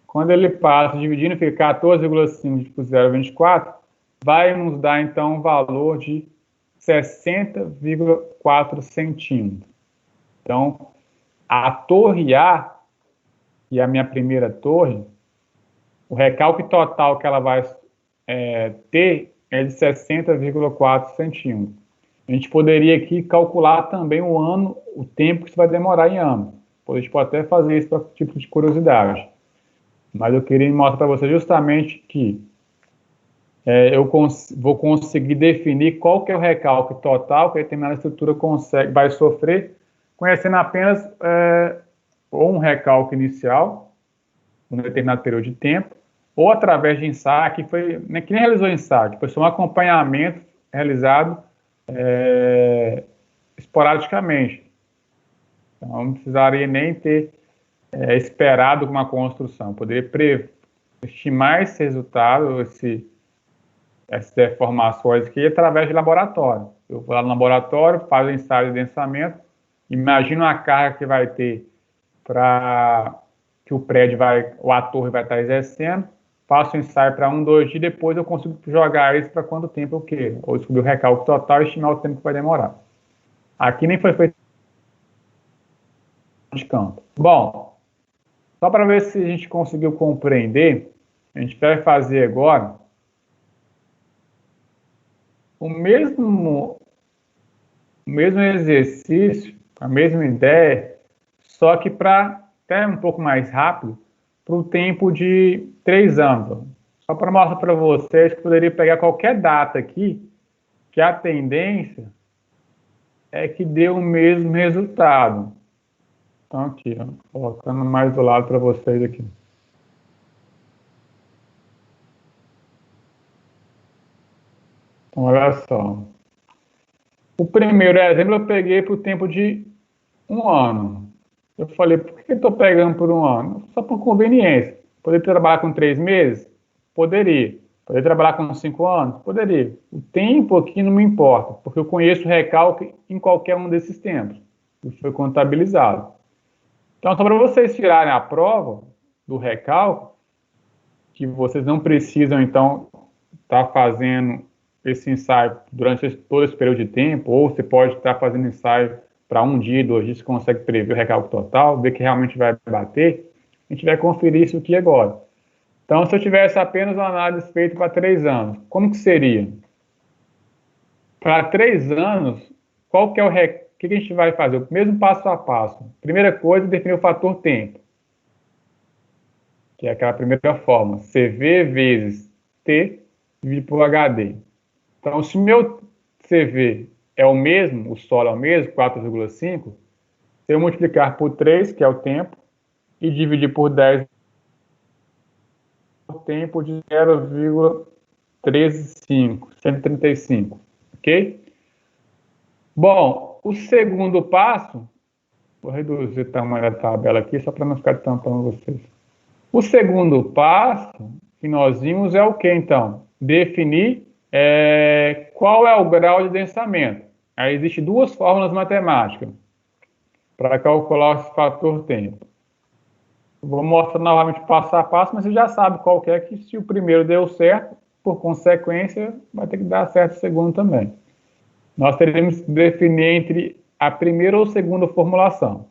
Quando ele passa dividindo, fica 14,5 por 0,24, vai nos dar, então, um valor de 60,4 centímetros. Então, a torre A, que é a minha primeira torre, o recalque total que ela vai ter é de 60,4 centímetros. A gente poderia aqui calcular também o ano, o tempo que isso vai demorar em ano. A gente pode até fazer isso para tipo de curiosidade. Mas eu queria mostrar para você justamente que eu vou conseguir definir qual que é o recalque total que a determinada estrutura vai sofrer, conhecendo apenas ou um recalque inicial, um determinado período de tempo, ou através de ensaio, que nem realizou ensaio, foi só um acompanhamento realizado esporadicamente. Então, não precisaria nem ter esperado uma construção. Poderia estimar esse resultado, essas deformações aqui através de laboratório. Eu vou lá no laboratório, faço o ensaio de densamento, imagino a carga que vai ter para que o prédio ou a torre vai estar exercendo, faço o ensaio para 1, 2 dias, depois eu consigo jogar isso para quanto tempo eu quero, ou descobrir o recálculo total e estimar o tempo que vai demorar. Aqui nem foi feito de campo. Bom, só para ver se a gente conseguiu compreender, a gente vai fazer agora o mesmo exercício, a mesma ideia, só que para até um pouco mais rápido, para o tempo de 3 anos. Só para mostrar para vocês que poderia pegar qualquer data aqui, que a tendência é que dê o mesmo resultado. Então aqui, ó, colocando mais do lado para vocês aqui. Então, olha só. O primeiro exemplo eu peguei para o tempo de 1 ano. Eu falei, por que eu estou pegando por 1 ano? Só por conveniência. Poderia trabalhar com 3 meses? Poderia. Poderia trabalhar com 5 anos? Poderia. O tempo aqui não me importa, porque eu conheço o recalque em qualquer um desses tempos. Isso foi contabilizado. Então, só para vocês tirarem a prova do recalque, que vocês não precisam, então, estar fazendo esse ensaio durante todo esse período de tempo, ou você pode estar fazendo ensaio para 1 dia, 2 dias, você consegue prever o recálculo total, ver que realmente vai bater, a gente vai conferir isso aqui agora. Então, se eu tivesse apenas uma análise feita para 3 anos, como que seria? Para 3 anos, qual que é o que a gente vai fazer? O mesmo passo a passo. Primeira coisa, definir o fator tempo, que é aquela primeira forma, CV vezes T dividido por HD. Então, se meu CV é o mesmo, o solo é o mesmo, 4,5, se eu multiplicar por 3, que é o tempo, e dividir por 10, o tempo de 0,135, 135, ok? Bom, o segundo passo, vou reduzir o tamanho da tabela aqui, só para não ficar tampando vocês. O segundo passo que nós vimos é o que, então? Definir qual é o grau de densamento. Aí existem 2 fórmulas matemáticas para calcular esse fator tempo. Vou mostrar novamente passo a passo, mas você já sabe qual que é, que se o primeiro deu certo, por consequência, vai ter que dar certo o segundo também. Nós teremos que definir entre a primeira ou segunda formulação.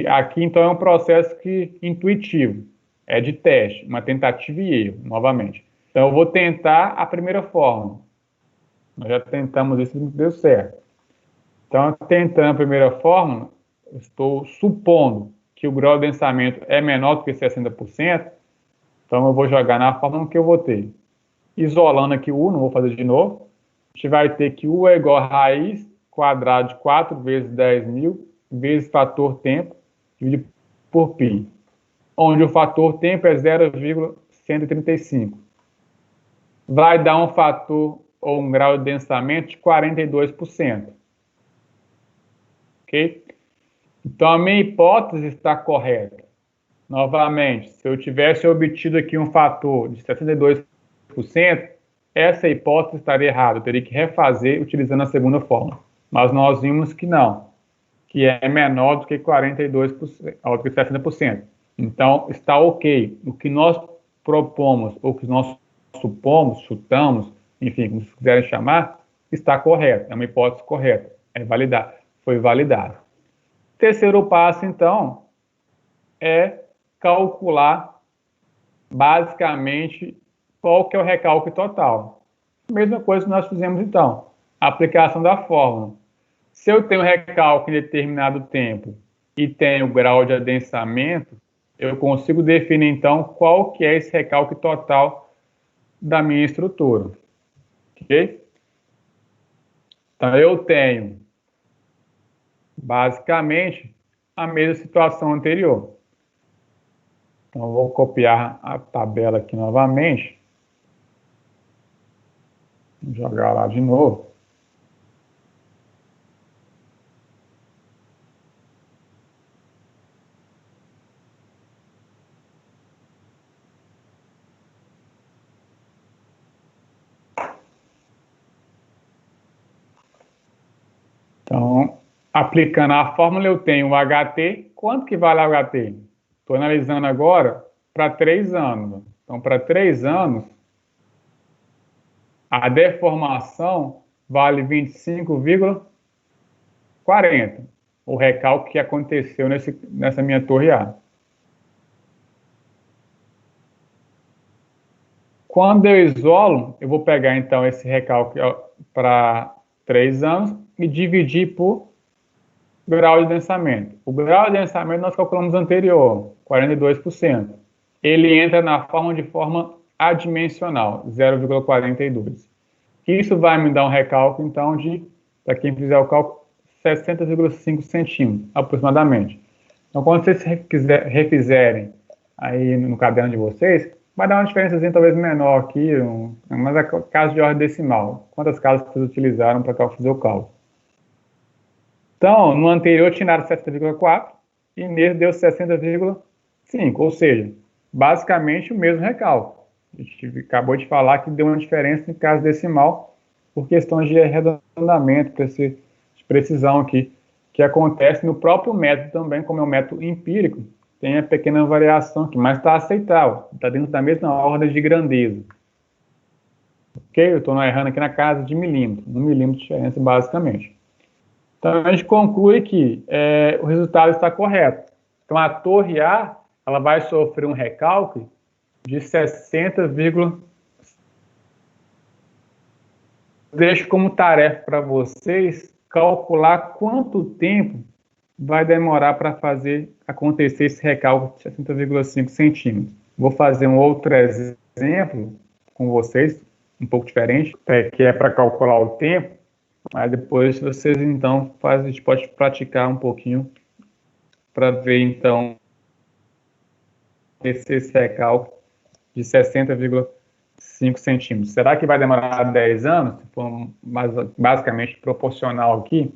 Aqui, então, é um processo intuitivo, é de teste, uma tentativa e erro, novamente. Então, eu vou tentar a primeira fórmula. Nós já tentamos isso e não deu certo. Então, tentando a primeira fórmula, eu estou supondo que o grau de densamento é menor do que 60%, então eu vou jogar na fórmula que eu vou ter. Isolando aqui o U, não vou fazer de novo, a gente vai ter que U é igual a raiz quadrada de 4 vezes 10.000 vezes fator tempo dividido por π, onde o fator tempo é 0,135. Vai dar um fator ou um grau de densamento de 42%. Ok? Então, a minha hipótese está correta. Novamente, se eu tivesse obtido aqui um fator de 62%, essa hipótese estaria errada. Eu teria que refazer utilizando a segunda fórmula. Mas nós vimos que não, que é menor do que 42%, do que 60%. Então, está ok. O que nós propomos, ou que nós supomos, chutamos, enfim, como vocês quiserem chamar, está correto. É uma hipótese correta. É validada. Foi validada. Terceiro passo, então, é calcular basicamente qual que é o recálculo total. Mesma coisa que nós fizemos, então. A aplicação da fórmula. Se eu tenho recálculo em determinado tempo e tenho grau de adensamento, eu consigo definir, então, qual que é esse recálculo total da minha estrutura. Ok? Então, eu tenho, basicamente, a mesma situação anterior. Então, eu vou copiar a tabela aqui novamente. Vou jogar lá de novo. Aplicando a fórmula, eu tenho o HT. Quanto que vale o HT? Estou analisando agora para 3 anos. Então, para 3 anos, a deformação vale 25,40. O recalque que aconteceu nessa minha torre A. Quando eu isolo, eu vou pegar então esse recalque para 3 anos e dividir por grau de densamento. O grau de densamento nós calculamos anterior, 42%. Ele entra na forma de forma adimensional, 0,42. Isso vai me dar um recalque, então, para quem fizer o cálculo, 60,5 centímetros, aproximadamente. Então, quando vocês refizerem aí no caderno de vocês, vai dar uma diferença talvez menor aqui, mas é caso de ordem decimal. Quantas casas vocês utilizaram para fazer o cálculo? Então, no anterior tinha dado 60,4 e nesse deu 60,5, ou seja, basicamente o mesmo recalque. A gente acabou de falar que deu uma diferença em caso decimal por questões de arredondamento, de precisão aqui, que acontece no próprio método também, como é um método empírico, tem a pequena variação aqui, mas está aceitável, está dentro da mesma ordem de grandeza. Ok? Eu estou errando aqui na casa de milímetro, 1 milímetro de diferença basicamente. Então, a gente conclui que o resultado está correto. Então, a torre A ela vai sofrer um recalque de 60, deixo como tarefa para vocês calcular quanto tempo vai demorar para fazer acontecer esse recalque de 60,5 centímetros. Vou fazer um outro exemplo com vocês, um pouco diferente, que é para calcular o tempo. Aí depois vocês, então, a gente pode praticar um pouquinho para ver, então, esse recalque de 60,5 centímetros. Será que vai demorar 10 anos? Se for basicamente proporcional aqui,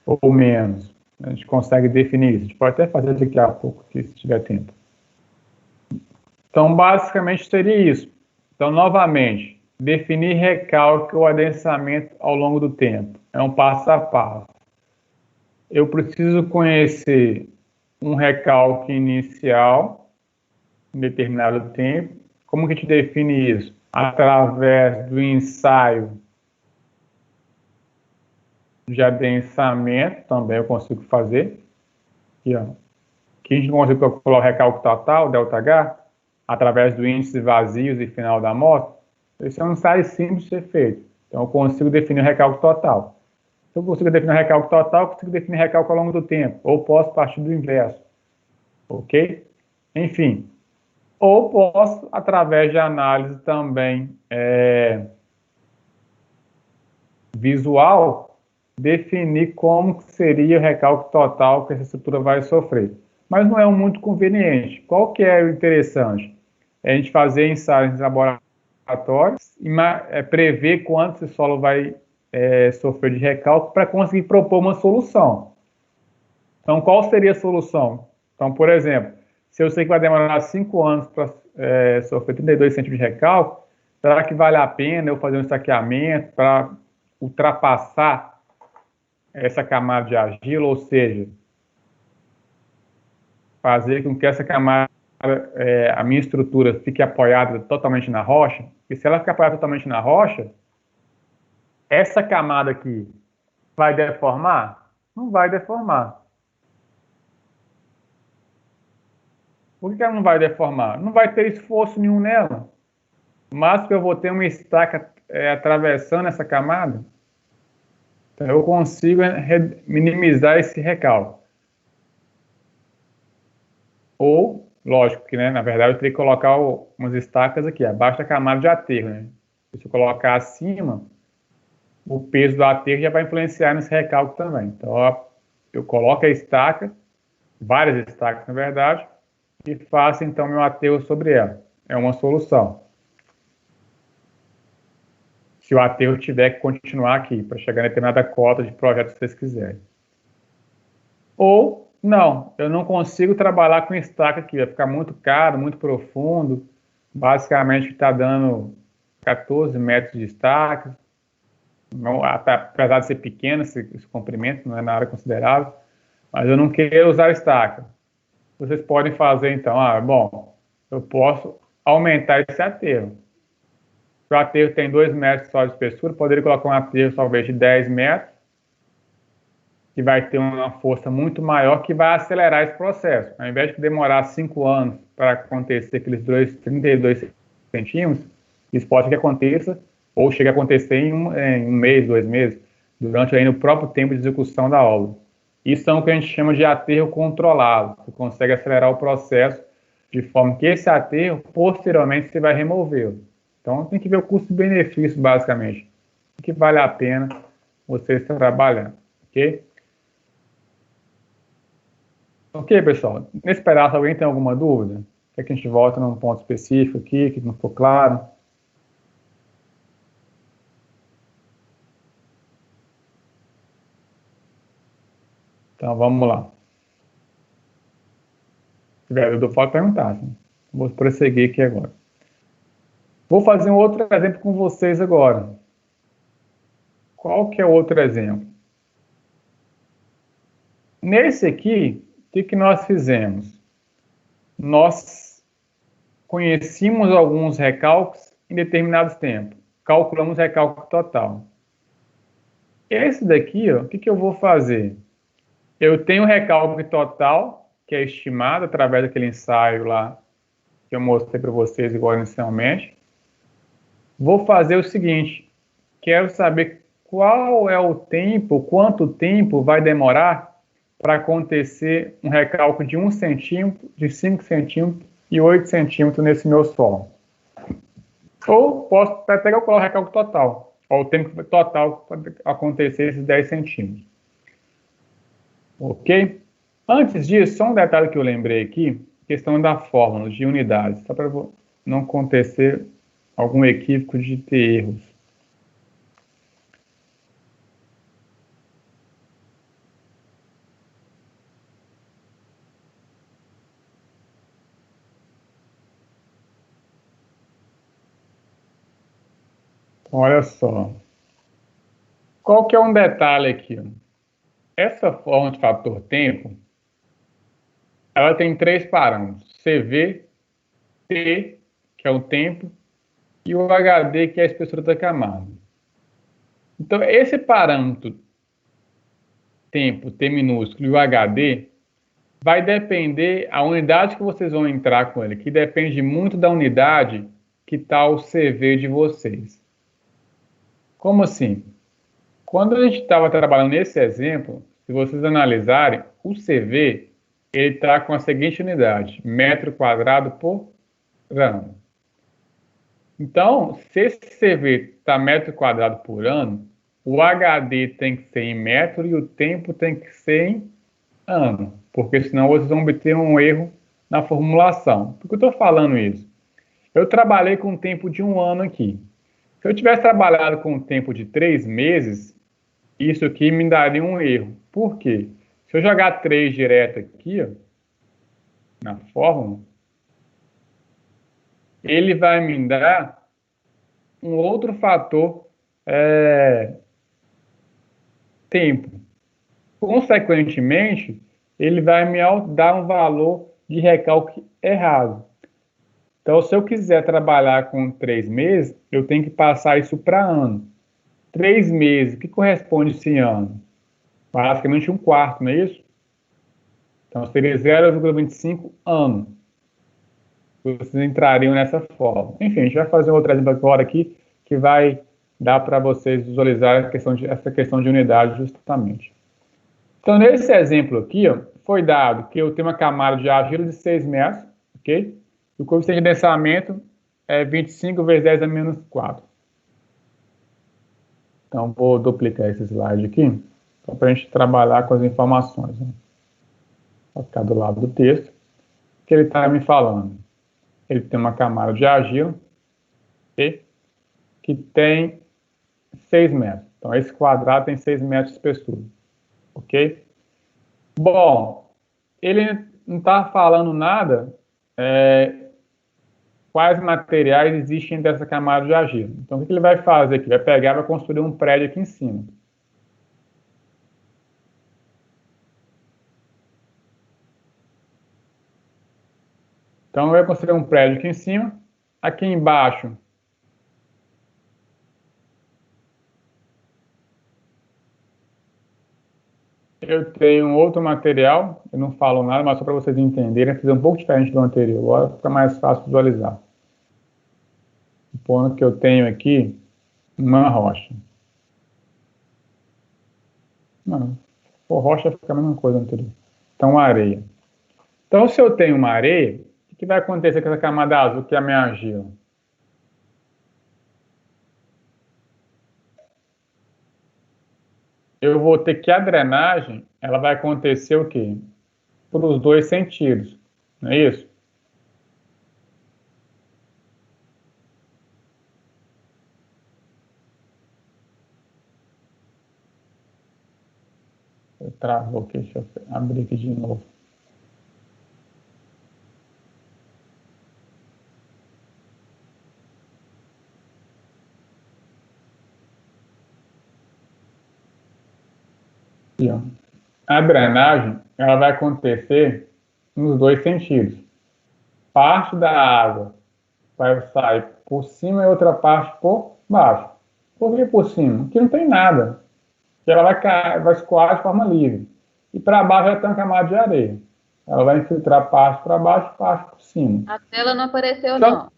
ou menos? A gente consegue definir isso. A gente pode até fazer daqui a pouco, se tiver tempo. Então, basicamente, seria isso. Então, novamente, definir recalque ou adensamento ao longo do tempo. É um passo a passo. Eu preciso conhecer um recalque inicial em determinado tempo. Como que a gente define isso? Através do ensaio de adensamento, também eu consigo fazer. Aqui, ó. Aqui a gente consegue calcular o recalque total, ΔH, através do índice vazios e final da amostra. Esse é um ensaio simples de ser feito. Então, eu consigo definir o recalque total. Se eu consigo definir o recalque total, eu consigo definir o recalque ao longo do tempo. Ou posso partir do inverso. Ok? Enfim. Ou posso, através de análise também visual, definir como seria o recalque total que essa estrutura vai sofrer. Mas não é muito conveniente. Qual que é o interessante? É a gente fazer ensaios em laboratórios e prever quanto esse solo vai sofrer de recalque para conseguir propor uma solução. Então, qual seria a solução? Então, por exemplo, se eu sei que vai demorar 5 anos para sofrer 32 centímetros de recalque, será que vale a pena eu fazer um estaqueamento para ultrapassar essa camada de argila, ou seja, fazer com que essa camada, a minha estrutura, fique apoiada totalmente na rocha? E se ela ficar apoiada totalmente na rocha, essa camada aqui vai deformar? Não vai deformar. Por que ela não vai deformar? Não vai ter esforço nenhum nela. Mas que eu vou ter uma estaca atravessando essa camada, então eu consigo minimizar esse recalque. Ou, lógico que, né, na verdade, eu teria que colocar umas estacas aqui, abaixo da camada de aterro. Né? Se eu colocar acima, o peso do aterro já vai influenciar nesse recalque também. Então, ó, eu coloco a estaca, várias estacas, na verdade, e faço, então, meu aterro sobre ela. É uma solução. Se o aterro tiver que continuar aqui, para chegar em determinada cota de projeto que vocês quiserem. Ou, não, eu não consigo trabalhar com estaca aqui, vai ficar muito caro, muito profundo, basicamente está dando 14 metros de estaca, não, apesar de ser pequeno esse comprimento, não é nada considerável, mas eu não quero usar estaca. Vocês podem fazer, então, bom, eu posso aumentar esse aterro. Se o aterro tem 2 metros só de espessura, poderia colocar um aterro talvez de 10 metros, que vai ter uma força muito maior, que vai acelerar esse processo. Ao invés de demorar 5 anos para acontecer aqueles 32 centímetros, isso pode que aconteça, ou chegue a acontecer em um mês, 2 meses, durante ainda o próprio tempo de execução da obra. Isso é o que a gente chama de aterro controlado, que consegue acelerar o processo de forma que esse aterro, posteriormente, você vai removê-lo. Então, tem que ver o custo-benefício, basicamente. O que vale a pena você estar trabalhando, ok? Ok, pessoal. Nesse pedaço, alguém tem alguma dúvida? Quer que a gente volte num ponto específico aqui, que não ficou claro? Então, vamos lá. Se tiver dúvida, pode perguntar. Assim. Vou prosseguir aqui agora. Vou fazer um outro exemplo com vocês agora. Qual que é o outro exemplo? Nesse aqui, o que nós fizemos? Nós conhecíamos alguns recalques em determinados tempos. Calculamos o recalque total. Esse daqui, ó, o que eu vou fazer? Eu tenho o recalque total, que é estimado através daquele ensaio lá que eu mostrei para vocês agora inicialmente. Vou fazer o seguinte, quero saber qual é o tempo, quanto tempo vai demorar para acontecer um recalque de 1 centímetro, de 5 centímetros e 8 centímetros nesse meu solo. Ou posso até calcular o recalque total, ou o tempo total para acontecer esses 10 centímetros. Ok? Antes disso, só um detalhe que eu lembrei aqui, questão da fórmula de unidades, só para não acontecer algum equívoco de ter erros. Olha só. Qual que é um detalhe aqui? Essa forma de fator tempo, ela tem 3 parâmetros. CV, T, que é o tempo, e o HD, que é a espessura da camada. Então, esse parâmetro tempo, T minúsculo, e o HD, vai depender a unidade que vocês vão entrar com ele, que depende muito da unidade que está o CV de vocês. Como assim? Quando a gente estava trabalhando nesse exemplo, se vocês analisarem, o CV ele está com a seguinte unidade, metro quadrado por ano. Então, se esse CV está metro quadrado por ano, o HD tem que ser em metro e o tempo tem que ser em ano, porque senão vocês vão obter um erro na formulação. Por que eu estou falando isso? Eu trabalhei com um tempo de 1 ano aqui. Se eu tivesse trabalhado com um tempo de 3 meses, isso aqui me daria um erro. Por quê? Se eu jogar 3 direto aqui, ó, na fórmula, ele vai me dar um outro fator, tempo. Consequentemente, ele vai me dar um valor de recalque errado. Então, se eu quiser trabalhar com 3 meses, eu tenho que passar isso para ano. 3 meses, o que corresponde a esse ano? Basicamente um quarto, não é isso? Então, seria 0,25 ano. Vocês entrariam nessa forma. Enfim, a gente vai fazer um outro exemplo agora aqui, que vai dar para vocês visualizar essa questão de unidade justamente. Então, nesse exemplo aqui, ó, foi dado que eu tenho uma camada de argila de 6 metros, ok? E o coeficiente de densamento é 25 vezes 10 a menos 4. Então, vou duplicar esse slide aqui, para a gente trabalhar com as informações. Né? Vou ficar do lado do texto, que ele está me falando. Ele tem uma camada de argila, okay? Que tem 6 metros. Então, esse quadrado tem 6 metros de espessura. Ok? Bom, ele não está falando nada quais materiais existem dessa camada de argila. Então, o que ele vai fazer aqui? Vai pegar e vai construir um prédio aqui em cima. Então, vai construir um prédio aqui em cima. Aqui embaixo, eu tenho outro material. Eu não falo nada, mas só para vocês entenderem, fazer um pouco diferente do anterior. Agora fica mais fácil visualizar. Supondo que eu tenho aqui uma rocha. Não, for rocha fica a mesma coisa anterior. Então, areia. Então, se eu tenho uma areia, o que vai acontecer com essa camada azul, que é a minha argila? Eu vou ter que a drenagem, ela vai acontecer o quê? Por os dois sentidos, não é isso? Eu travou aqui, deixa eu abrir aqui de novo. Aqui, ó. A drenagem, ela vai acontecer nos dois sentidos. Parte da água vai sair por cima e outra parte por baixo. Por que por cima? Porque não tem nada. Ela vai cair, vai escoar de forma livre. E para baixo ela tem uma camada de areia. Ela vai infiltrar parte para baixo e parte por cima. A tela não apareceu, Então,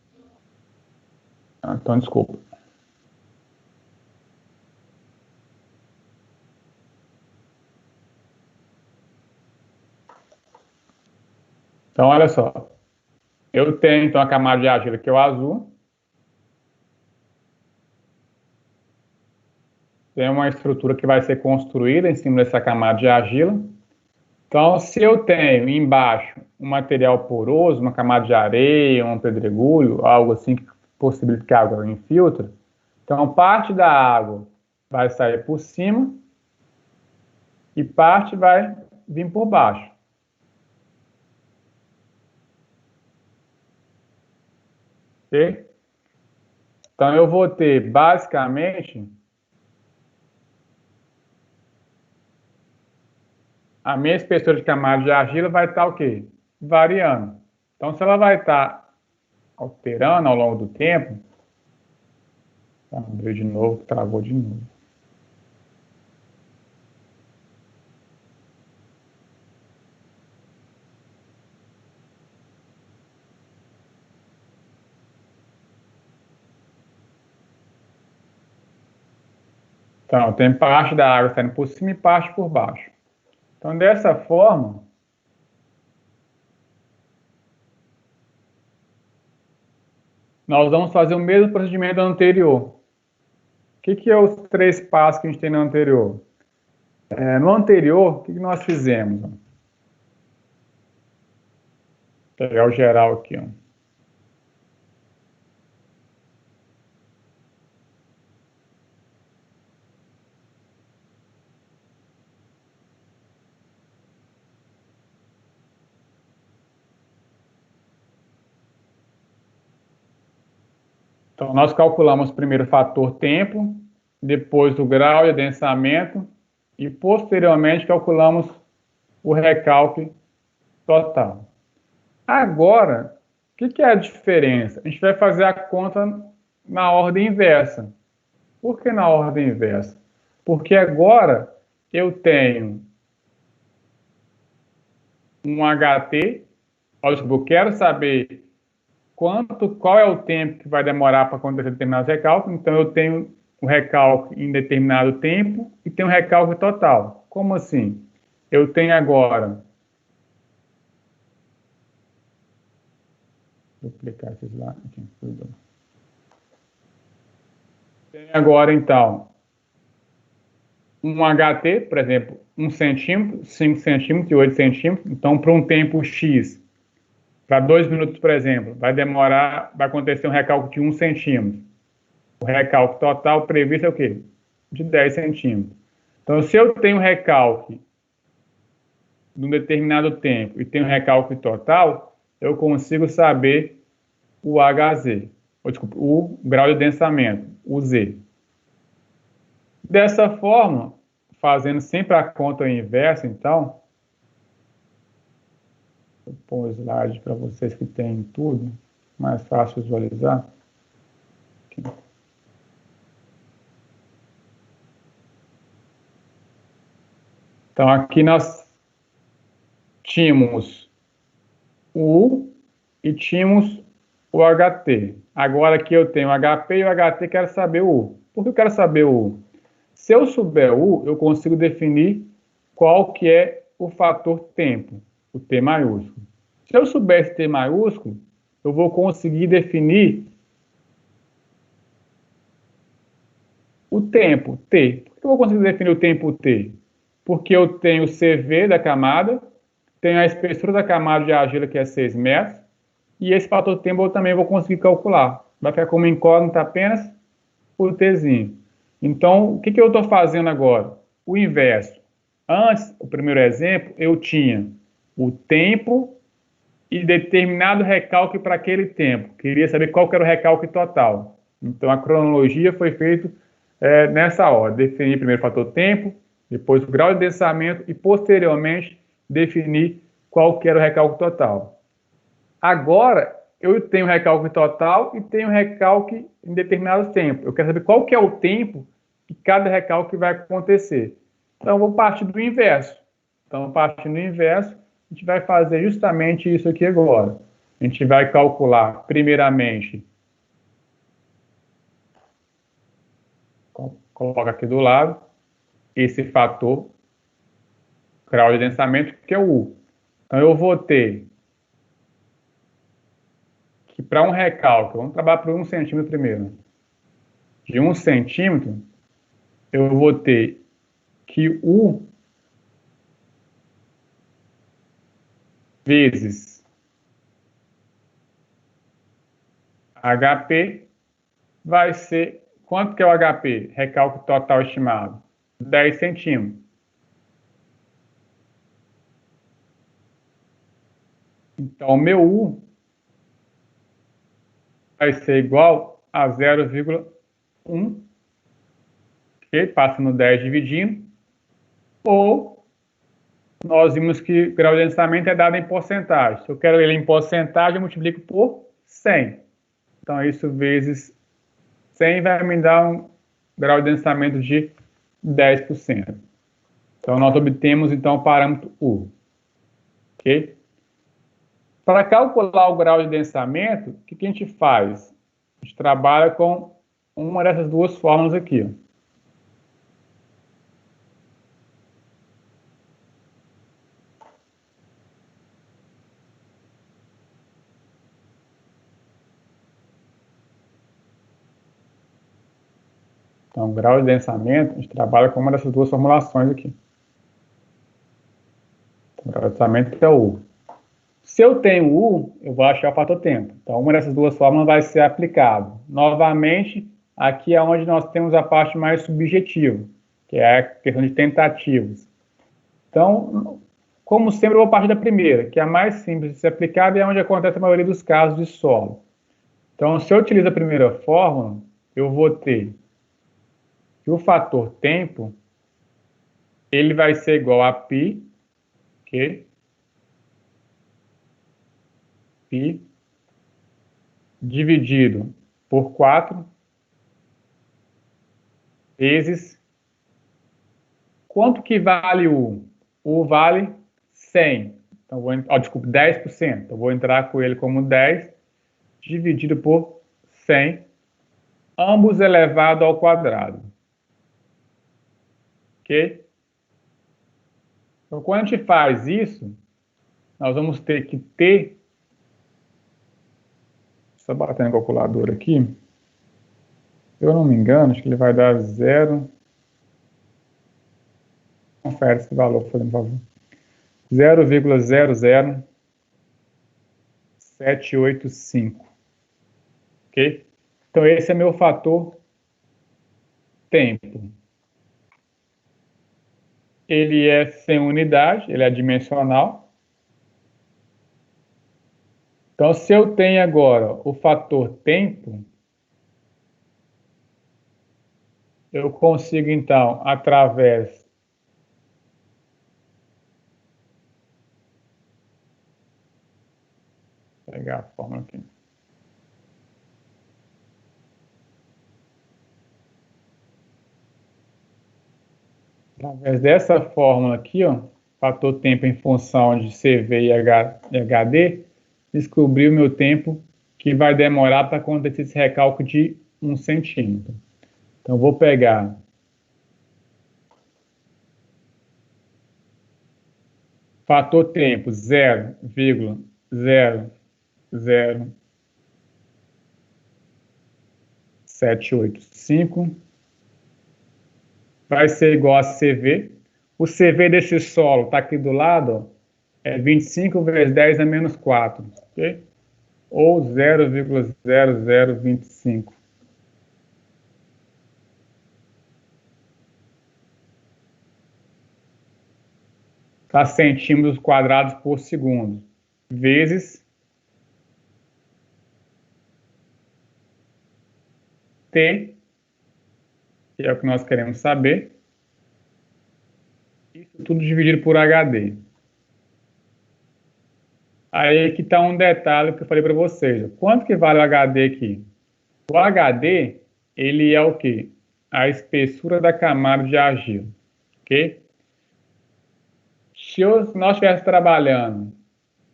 não. Então, desculpa. Então, olha só. Eu tenho, então, a camada de argila, que é o azul. Tem uma estrutura que vai ser construída em cima dessa camada de argila. Então, se eu tenho embaixo um material poroso, uma camada de areia, um pedregulho, algo assim que possibilita que a água infiltre, então parte da água vai sair por cima e parte vai vir por baixo. Ok? Então, eu vou ter, basicamente, a minha espessura de camada de argila vai estar o quê? Variando. Então, se ela vai estar alterando ao longo do tempo, abriu de novo, travou de novo. Então, tem parte da água saindo por cima e parte por baixo. Então, dessa forma, nós vamos fazer o mesmo procedimento do anterior. O que é os 3 passos que a gente tem no anterior? No anterior, o que nós fizemos? Vou pegar o geral aqui. Ó. Então, nós calculamos primeiro o fator tempo, depois o grau de adensamento e, posteriormente, calculamos o recalque total. Agora, o que é a diferença? A gente vai fazer a conta na ordem inversa. Por que na ordem inversa? Porque agora eu tenho um HT, eu quero saber qual é o tempo que vai demorar para acontecer determinado recalque, então eu tenho um recalque em determinado tempo e tenho um recalque total. Como assim? Eu tenho agora... Vou duplicar esses lá. Aqui. Tenho agora, então, um HT, por exemplo, 1 centímetro, 5 centímetros e 8 centímetros. Então, para um tempo X, para 2 minutos, por exemplo, vai acontecer um recalque de 1 centímetro. O recalque total previsto é o quê? De 10 centímetros. Então, se eu tenho recalque de um determinado tempo e tenho recalque total, eu consigo saber o HZ, ou, desculpa, o grau de densamento, o Z. Dessa forma, fazendo sempre a conta inversa, então, vou pôr um slide para vocês que têm tudo, mais fácil visualizar. Aqui. Então, aqui nós tínhamos o U e tínhamos o HT. Agora aqui eu tenho o HP e o HT, quero saber o U. Por que eu quero saber o U? Se eu souber o U, eu consigo definir qual que é o fator tempo, o T maiúsculo. Se eu souber esse T maiúsculo, eu vou conseguir definir o tempo, T. Por que eu vou conseguir definir o tempo T? Porque eu tenho o CV da camada, tenho a espessura da camada de argila, que é 6 metros, e esse fator tempo eu também vou conseguir calcular. Vai ficar como incógnita apenas o Tzinho. Então, o que eu estou fazendo agora? O inverso. Antes, o primeiro exemplo, eu tinha o tempo e determinado recalque para aquele tempo. Queria saber qual que era o recalque total. Então, a cronologia foi feita nessa ordem. Definir primeiro o fator tempo, depois o grau de densamento e, posteriormente, definir qual que era o recalque total. Agora, eu tenho recalque total e tenho recalque em determinado tempo. Eu quero saber qual que é o tempo que cada recalque vai acontecer. Então, eu vou partir do inverso. Então, partindo do inverso, a gente vai fazer justamente isso aqui agora. A gente vai calcular, primeiramente, coloca aqui do lado, esse fator, grau de densamento, que é o U. Então, eu vou ter que para um recalque, vamos trabalhar por 1 centímetro primeiro. De 1 centímetro, eu vou ter que U vezes HP vai ser, quanto que é o HP? Recalque total estimado, 10 centímetros. Então, o meu U vai ser igual a 0,1, que passa no 10 dividindo, ou nós vimos que o grau de densamento é dado em porcentagem. Se eu quero ele em porcentagem, eu multiplico por 100. Então, isso vezes 100 vai me dar um grau de densamento de 10%. Então, nós obtemos, então, o parâmetro U. Ok? Para calcular o grau de densamento, o que a gente faz? A gente trabalha com uma dessas duas fórmulas aqui. Ó. Então, grau de densamento, a gente trabalha com uma dessas duas formulações aqui. Então, o grau de densamento é o U. Se eu tenho U, eu vou achar o fator tempo. Então, uma dessas duas fórmulas vai ser aplicada. Novamente, aqui é onde nós temos a parte mais subjetiva, que é a questão de tentativas. Então, como sempre, eu vou partir da primeira, que é a mais simples de ser aplicada e é onde acontece a maioria dos casos de solo. Então, se eu utilizo a primeira fórmula, eu vou ter que o fator tempo, ele vai ser igual a π, okay? Π dividido por 4 vezes quanto que vale o U? U vale 100. Então, desculpa, 10%. Então, vou entrar com ele como 10 dividido por 100, ambos elevado ao quadrado. Ok? Então, quando a gente faz isso, nós vamos ter que ter... Só bater na calculadora aqui. Se eu não me engano, acho que ele vai dar 0... Confere esse valor, por favor. 0,00785. Ok? Então, esse é meu fator tempo. Ele é sem unidade, ele é dimensional. Então, se eu tenho agora o fator tempo, eu consigo, então, através pegar a fórmula aqui. Através dessa fórmula aqui, ó, fator tempo em função de CV e HD, descobri o meu tempo que vai demorar para acontecer esse recálculo de 1 centímetro. Então, vou pegar fator tempo 0,00785 vai ser igual a CV. O CV desse solo está aqui do lado, ó, é 25 vezes 10 a menos 4, ok? Ou 0,0025. Tá centímetros quadrados por segundo, vezes T, que é o que nós queremos saber. Isso tudo dividido por HD. Aí que está um detalhe que eu falei para vocês. Quanto que vale o HD aqui? O HD, ele é o quê? A espessura da camada de argila, ok? Se nós estivéssemos trabalhando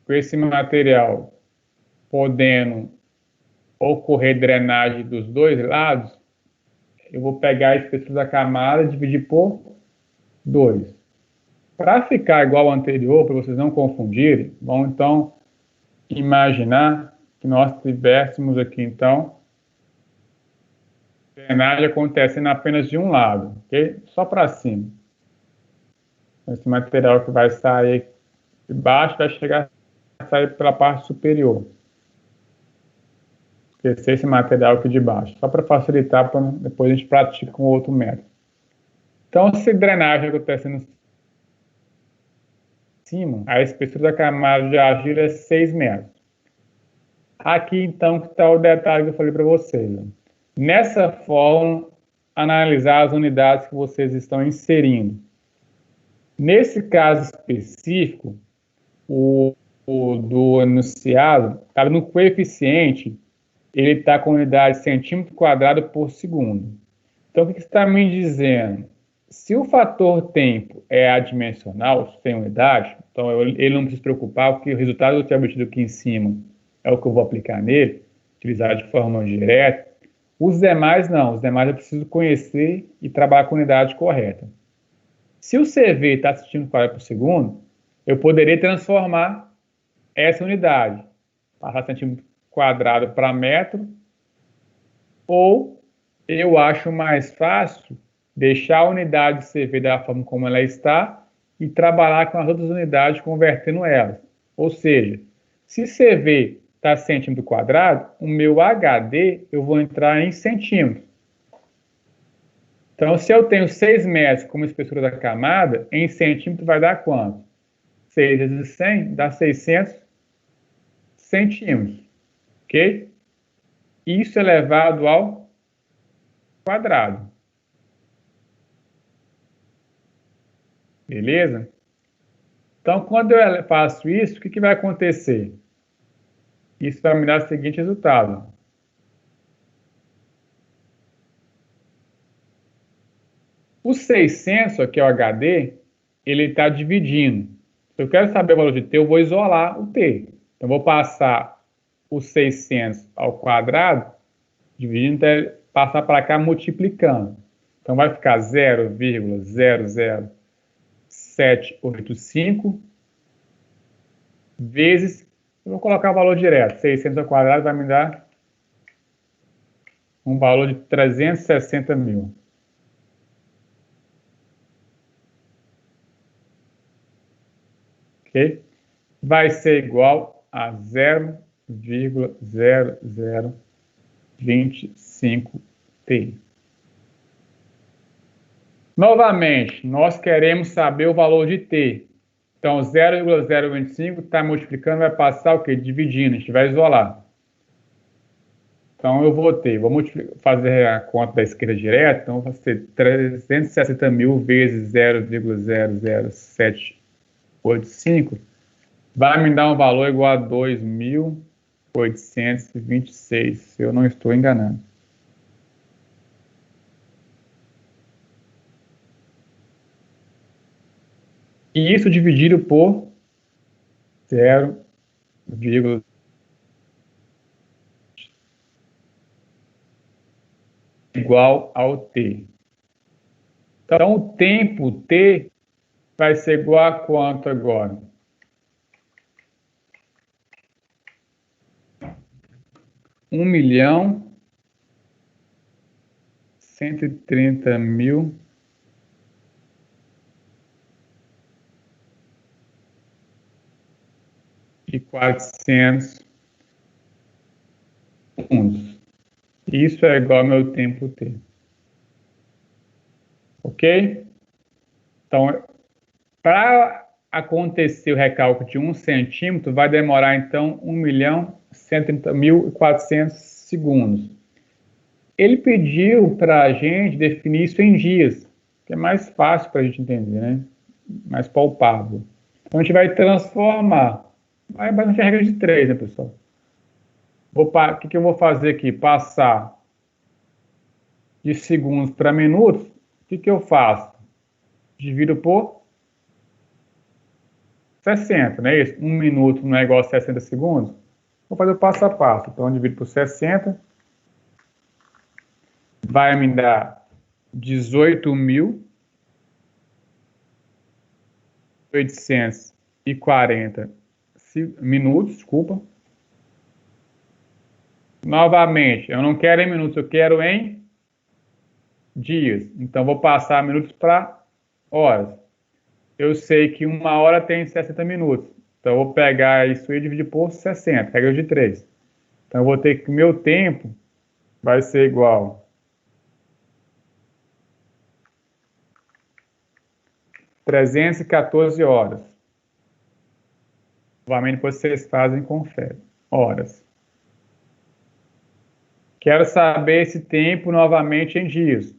com esse material, podendo ocorrer drenagem dos dois lados, eu vou pegar a espessura da camada e dividir por 2. Para ficar igual ao anterior, para vocês não confundirem, vamos então imaginar que nós tivéssemos aqui, então, drenagem acontecendo apenas de um lado, ok? Só para cima. Esse material que vai sair de baixo vai chegar a sair pela parte superior. Esquecer esse material aqui de baixo, só para facilitar, para depois a gente pratica com outro método. Então, se drenagem acontece no cima, a espessura da camada de argila é 6 metros. Aqui, então, está o detalhe que eu falei para vocês. Nessa forma, analisar as unidades que vocês estão inserindo. Nesse caso específico, o do enunciado está no coeficiente, ele está com unidade de centímetro quadrado por segundo. Então, o que está me dizendo? Se o fator tempo é adimensional, sem unidade, então ele não precisa se preocupar, porque o resultado que eu tinha obtido aqui em cima é o que eu vou aplicar nele, utilizar de forma direta. Os demais não, os demais eu preciso conhecer e trabalhar com a unidade correta. Se o CV está centímetro quadrado por segundo, eu poderia transformar essa unidade, passar centímetro quadrado para metro, ou eu acho mais fácil deixar a unidade de CV da forma como ela está e trabalhar com as outras unidades convertendo elas. Ou seja, se CV está centímetro quadrado, o meu HD eu vou entrar em centímetros. Então, se eu tenho 6 metros como espessura da camada, em centímetro vai dar quanto? 6 vezes 100 dá 600 centímetros, ok? Isso elevado ao quadrado. Beleza? Então, quando eu faço isso, o que vai acontecer? Isso vai me dar o seguinte resultado. O 600, aqui é o HD, ele está dividindo. Se eu quero saber o valor de T, eu vou isolar o T. Então, eu vou passar o 600 ao quadrado, dividindo, até passar para cá multiplicando. Então, vai ficar 0,00785 vezes, eu vou colocar o valor direto, 600 ao quadrado vai me dar um valor de 360 mil. Ok? Vai ser igual a 0,0025 T. Novamente, nós queremos saber o valor de T. Então, 0,025 está multiplicando, vai passar o quê? Dividindo, a gente vai isolar. Então, eu vou fazer a conta da esquerda direta, então vai ser 360.000 vezes 0,00785, vai me dar um valor igual a 2.826, se eu não estou enganando. E isso dividido por 0,0 igual ao t. Então, o tempo t vai ser igual a quanto agora? 1.130.000 e 400 segundos. Isso é igual ao meu tempo t. Ok? Então, para acontecer o recálculo de 1 centímetro, vai demorar, então, 1.130.400 segundos. Ele pediu para a gente definir isso em dias, que é mais fácil para a gente entender, né? Mais palpável. Então, a gente vai transformar. Vai bastante a regra de 3, né, pessoal? O que eu vou fazer aqui? Passar de segundos para minutos. O que eu faço? Divido por 60, não é isso? 1 minuto não é igual a 60 segundos? Vou fazer o passo a passo. Então, eu divido por 60. Vai me dar 18.840 minutos, desculpa. Novamente, eu não quero em minutos, eu quero em dias. Então, vou passar minutos para horas. Eu sei que 1 hora tem 60 minutos. Então, eu vou pegar isso e dividir por 60, regra de 3. Então, eu vou ter que o meu tempo vai ser igual a 314 horas. Novamente, depois vocês fazem e conferem. Horas. Quero saber esse tempo novamente em dias.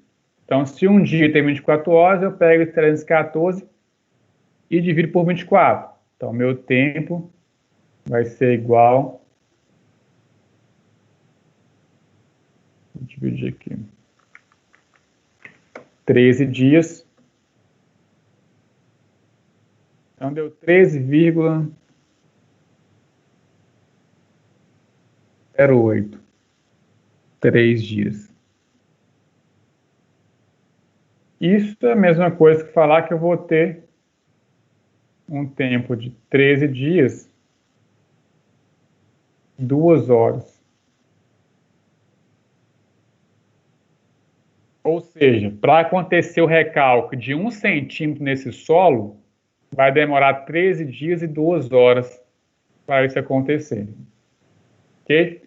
Então, se um dia tem 24 horas, eu pego 314 e divido por 24. Então, meu tempo vai ser igual... Vou dividir aqui. 13 dias. Então, deu 13,08. 3 dias. Isso é a mesma coisa que falar que eu vou ter um tempo de 13 dias, 2 horas. Ou seja, para acontecer o recálculo de 1 centímetro nesse solo, vai demorar 13 dias e 2 horas para isso acontecer. Ok?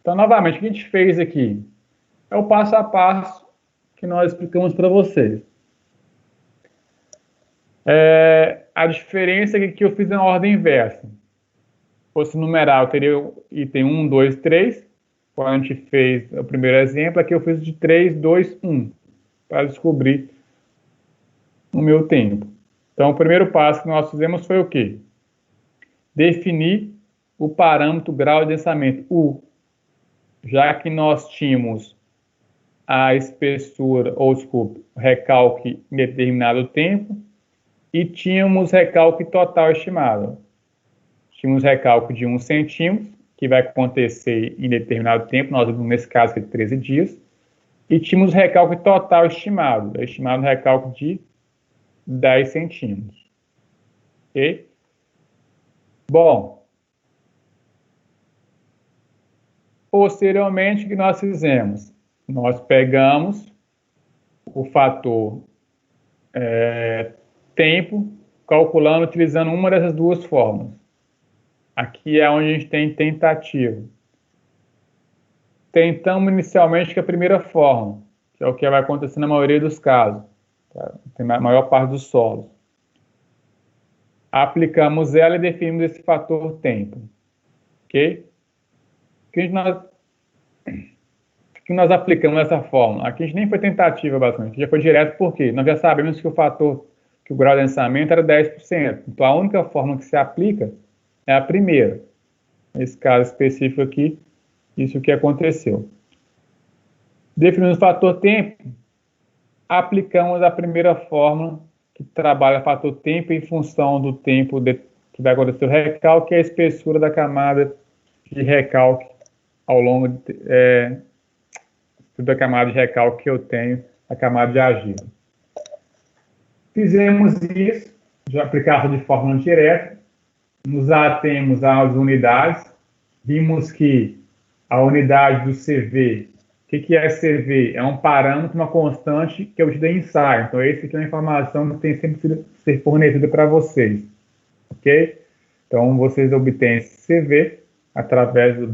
Então, novamente, o que a gente fez aqui é o passo a passo que nós explicamos para vocês. A diferença é que eu fiz na ordem inversa. Se fosse numerar, eu teria o item 1, 2, 3. Quando a gente fez o primeiro exemplo, aqui eu fiz de 3, 2, 1, para descobrir o meu tempo. Então, o primeiro passo que nós fizemos foi o quê? Definir o parâmetro grau de densamento, U. Já que nós tínhamos a espessura, ou desculpe, o recalque em determinado tempo, e tínhamos recalque total estimado. Tínhamos recalque de 1 centímetro, que vai acontecer em determinado tempo, nós vimos nesse caso aqui 13 dias, e tínhamos recalque total estimado recalque de 10 centímetros. Ok? Bom, posteriormente, o que nós fizemos? Nós pegamos o fator tempo, calculando, utilizando uma dessas duas fórmulas. Aqui é onde a gente tem tentativa. Tentamos inicialmente com a primeira fórmula, que é o que vai acontecer na maioria dos casos, tá? Tem a maior parte dos solos. Aplicamos ela e definimos esse fator tempo. Ok? Que nós aplicamos essa fórmula? Aqui a gente nem foi tentativa, basicamente. Já foi direto porque nós já sabemos que o fator, que o grau de densamento era 10%. Então, a única fórmula que se aplica é a primeira. Nesse caso específico aqui, isso que aconteceu. Definimos o fator tempo, aplicamos a primeira fórmula que trabalha o fator tempo em função do tempo que vai acontecer o recalque, que é a espessura da camada de recalque ao longo da camada de recalque que eu tenho, a camada de argila. Fizemos isso, já aplicava de forma direta, nos atemos às unidades, vimos que a unidade do CV, o que é CV? É um parâmetro, uma constante que é obtida em ensaio. Então, essa aqui é uma informação que tem sempre sido ser fornecida para vocês. Ok? Então, vocês obtêm esse CV através dos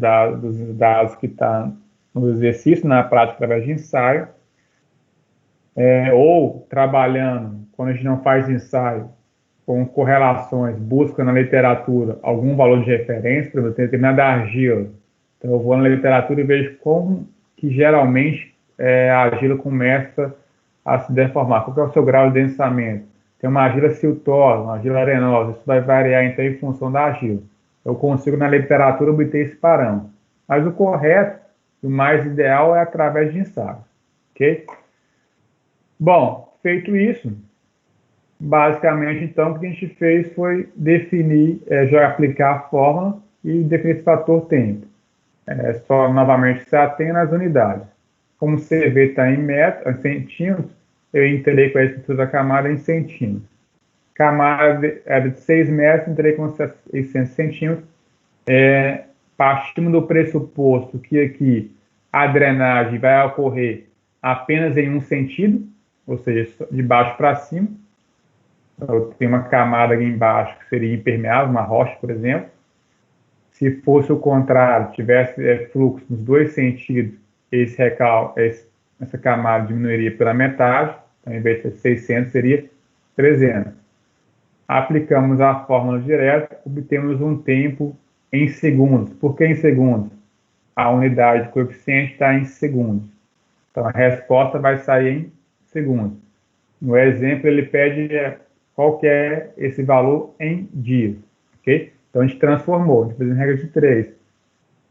dados que está no exercício, na prática, através de ensaio. Ou trabalhando, quando a gente não faz ensaio, com correlações, busca na literatura algum valor de referência, por exemplo, determinada argila. Então, eu vou na literatura e vejo como que geralmente a argila começa a se deformar. Qual que é o seu grau de densamento? Tem uma argila siltosa, uma argila arenosa, isso vai variar então em função da argila. Eu consigo na literatura obter esse parâmetro. Mas o correto, o mais ideal é através de ensaio. Ok? Bom, feito isso, basicamente, então, o que a gente fez foi definir, já aplicar a fórmula e definir esse fator tempo. Só, novamente, se atém nas unidades. Como o CV está em centímetros, eu entrei com a estrutura da camada em centímetros. Camada era de 6 metros, entrei com 600 centímetros. Partimos do pressuposto que aqui a drenagem vai ocorrer apenas em um sentido, ou seja, de baixo para cima. Eu tenho uma camada aqui embaixo que seria impermeável, uma rocha, por exemplo. Se fosse o contrário, tivesse fluxo nos dois sentidos, essa camada diminuiria pela metade, então, em vez de ser 600, seria 300. Aplicamos a fórmula direta, obtemos um tempo em segundos. Por que em segundos? A unidade de coeficiente está em segundos. Então, a resposta vai sair em segundos. No exemplo, ele pede qual que é esse valor em dias. Ok? Então, a gente transformou, a gente fez uma regra de 3.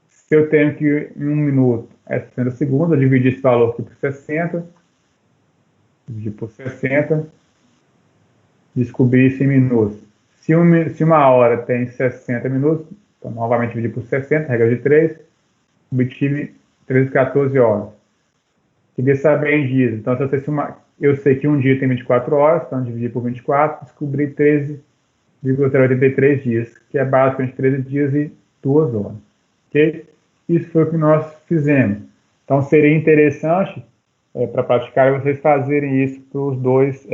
Se eu tenho que em 1 minuto é 60 segundos, eu dividi esse valor aqui por 60, dividir por 60, descobri isso em minutos. Se uma hora tem 60 minutos, então, novamente dividir por 60, regra de 3, obtive 13,14 horas. Queria saber em dias. Então, eu sei que um dia tem 24 horas, então dividi por 24, descobri 13,83 dias, que é basicamente 13 dias e 2 horas. Ok? Isso foi o que nós fizemos. Então, seria interessante, para praticar, vocês fazerem isso para os dois,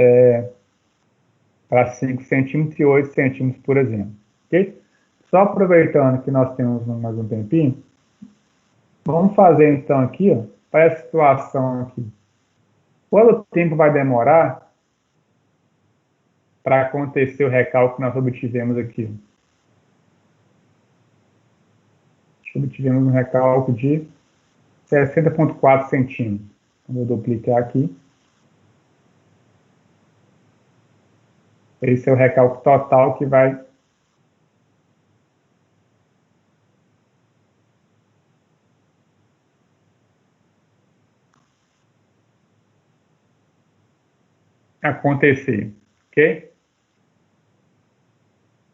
para 5 centímetros e 8 centímetros, por exemplo. Ok? Só aproveitando que nós temos mais um tempinho, vamos fazer então aqui, para essa situação aqui. Quanto tempo vai demorar para acontecer o recálculo que nós obtivemos aqui? Obtivemos um recálculo de 60,4 centímetros. Vou duplicar aqui. Esse é o recálculo total que vai acontecer, ok?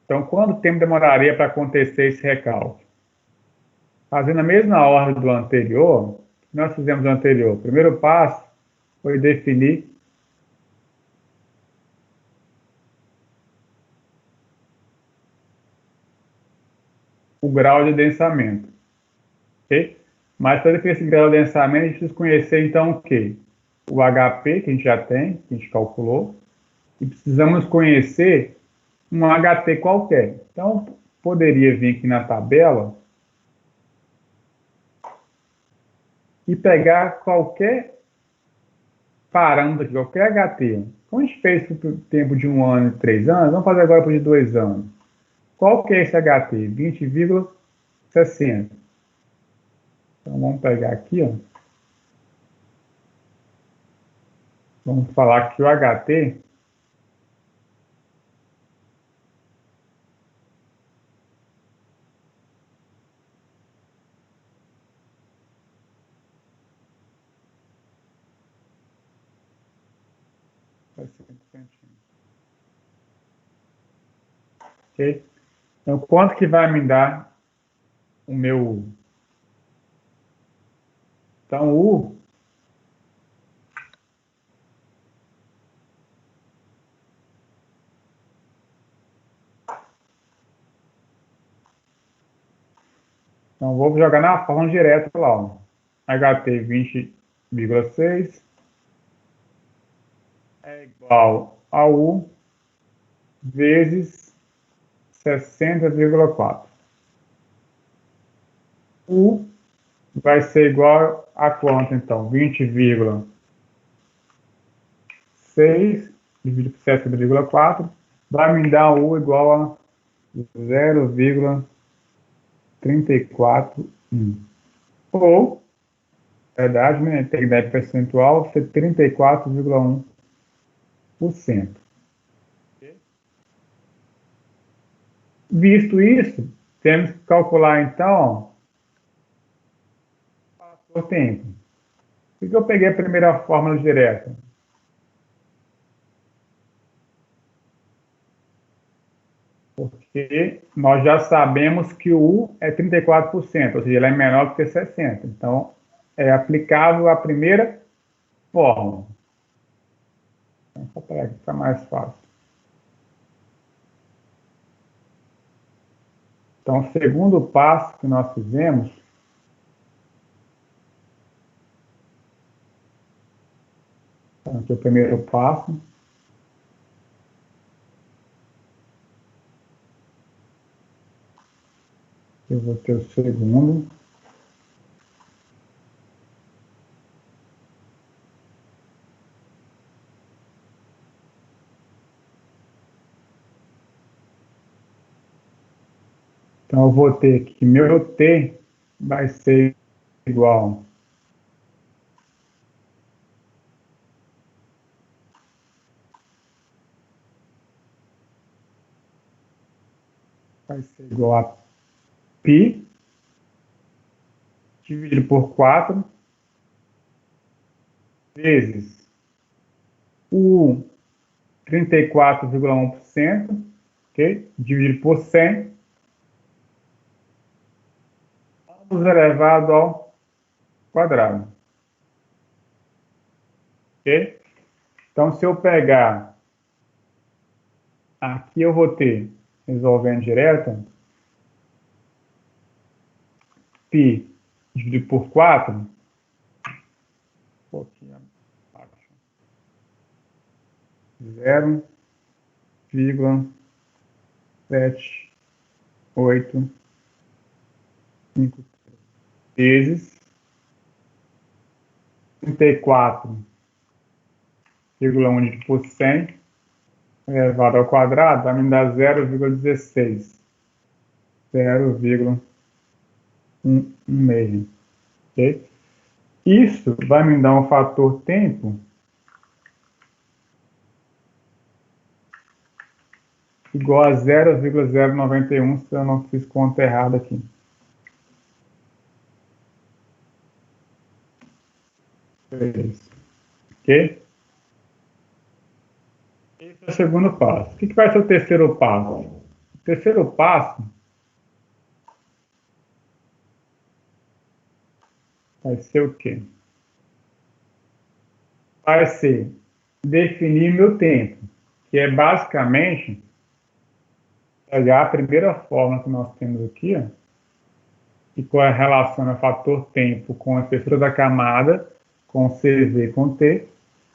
Então, quanto tempo demoraria para acontecer esse recálculo? Fazendo a mesma ordem do anterior, o que nós fizemos no anterior? O primeiro passo foi definir o grau de densamento, ok? Mas para definir esse grau de densamento, a gente precisa conhecer, então, o quê? O HP, que a gente já tem, que a gente calculou, e precisamos conhecer um HT qualquer. Então, poderia vir aqui na tabela e pegar qualquer parâmetro aqui, o que é HT? Como a gente fez para o tempo de 1 ano e 3 anos, vamos fazer agora para o de 2 anos. Qual que é esse HT? 20,60. Então, vamos pegar aqui, ó. Vamos falar que o HT vai ser 5 centímetros. Ok? Então, quanto que vai me dar o meu... Então, o Então, vou jogar na forma direta lá, ó. HT 20,6 é igual a U vezes 60,4. U vai ser igual a quanto, então? 20,6 dividido por 60,4 vai me dar U igual a 0,341. Ou, na verdade, minha integridade percentual vai ser 34,1%. Visto isso, temos que calcular, então, o fator tempo. Por que eu peguei a primeira fórmula direta? Porque nós já sabemos que o U é 34%, ou seja, ele é menor que 60%. Então, é aplicável a primeira fórmula. Então, só para ficar mais fácil. Então, o segundo passo que nós fizemos, então, aqui é o primeiro passo, eu vou ter o segundo. Então, eu vou ter que meu T vai ser igual a π dividido por 4 vezes o 34,1%, ok? Dividido por 100, ambos elevado ao quadrado. Ok? Então, se eu pegar aqui, eu vou ter, resolvendo direto, π dividido por 4, um pouquinho abaixo, 0,785 vezes 34,1 dividido por 100 elevado ao quadrado vai me dar 0,16. 0,16. Ok? Isso vai me dar um fator tempo igual a 0,091, se eu não fiz conta errada aqui. Ok? Esse é o segundo passo. O que vai ser o terceiro passo? O terceiro passo vai ser o quê? Vai ser definir meu tempo, que é basicamente pegar a primeira fórmula que nós temos aqui, ó, que relaciona o fator tempo com a espessura da camada, com CV com T,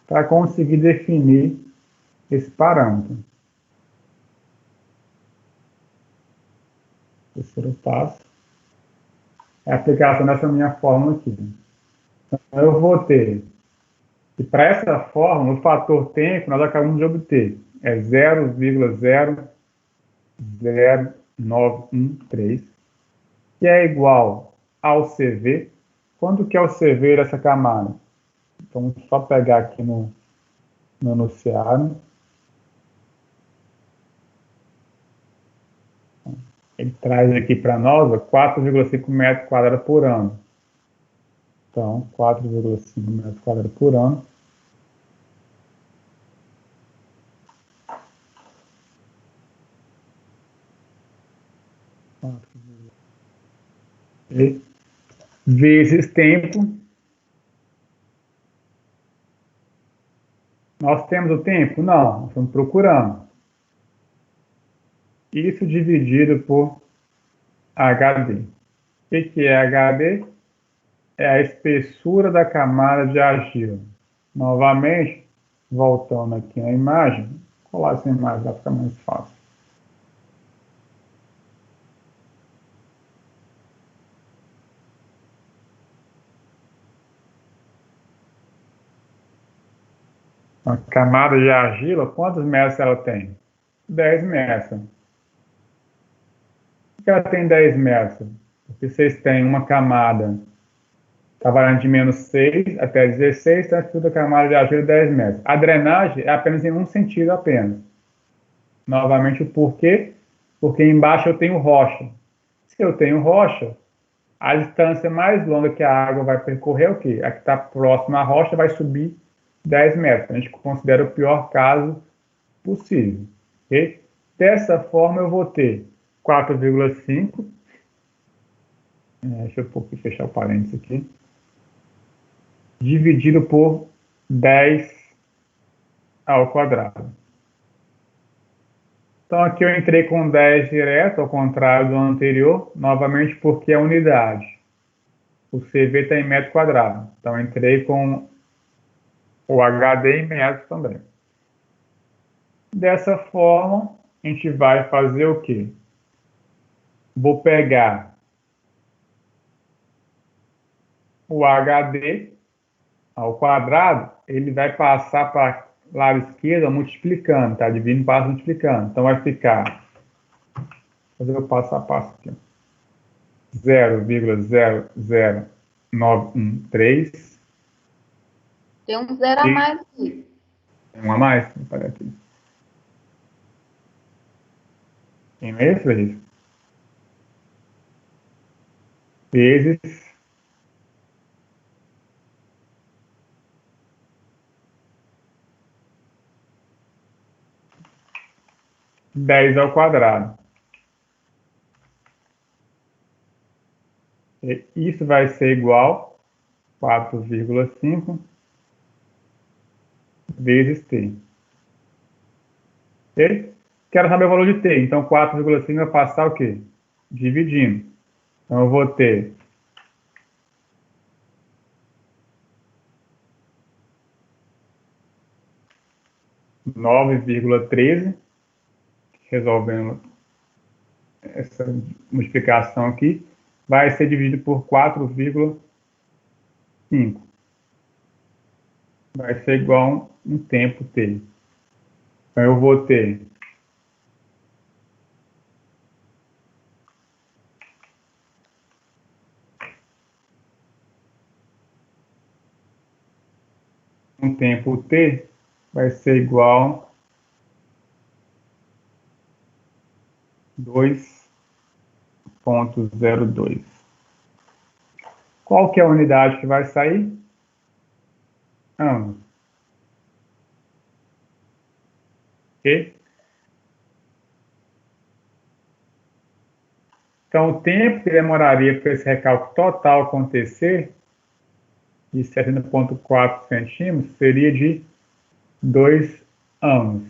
para conseguir definir esse parâmetro. O terceiro passo é a aplicação dessa minha fórmula aqui. Então, eu vou ter E para essa fórmula, o fator tempo, nós acabamos de obter. É 0,00913, que é igual ao CV. Quanto que é o CV dessa camada? Então, vamos só pegar aqui no enunciado. Ele traz aqui para nós 4,5 metros quadrados por ano. Então, 4,5 metros quadrados por ano. E vezes tempo. Nós temos o tempo? Não, nós estamos procurando. Isso dividido por HD. O que é HD? É a espessura da camada de argila. Novamente, voltando aqui na imagem, vou colar essa imagem para ficar mais fácil. A camada de argila, quantos metros ela tem? 10 metros. Por que ela tem 10 metros? Porque vocês têm uma camada trabalhando de menos 6 até 16, então a camada de argila é 10 metros. A drenagem é apenas em um sentido apenas. Novamente o porquê? Porque embaixo eu tenho rocha. Se eu tenho rocha, a distância mais longa que a água vai percorrer é o quê? A que está próxima à rocha vai subir 10 metros. A gente considera o pior caso possível. Okay? Dessa forma, eu vou ter 4,5. Deixa eu fechar o parênteses aqui. Dividido por 10 ao quadrado. Então, aqui eu entrei com 10 direto, ao contrário do anterior, novamente porque é unidade. O CV está em metro quadrado. Então, entrei com o HD em metros também. Dessa forma, a gente vai fazer o quê? Vou pegar o HD ao quadrado, ele vai passar para o lado esquerdo multiplicando, tá? Dividindo, passa multiplicando. Então, vai ficar, vou fazer o passo a passo aqui, 0,00913. Tem um zero a mais aqui. Tem um a mais? Olha aqui. Tem esse, Felipe? Vezes 10 ao quadrado. E isso vai ser igual a 4,5 vezes t. Ok? Quero saber o valor de t. Então, 4,5 vai passar o quê? Dividindo. Então, eu vou ter 9,13, resolvendo essa multiplicação aqui, vai ser dividido por 4,5. Vai ser igual a um tempo t. Então, eu vou ter um tempo t, vai ser igual a 2,02. Qual que é a unidade que vai sair? Anos. Ok? Então, o tempo que demoraria para esse recálculo total acontecer, de 70,4 centímetros, seria de 2 anos.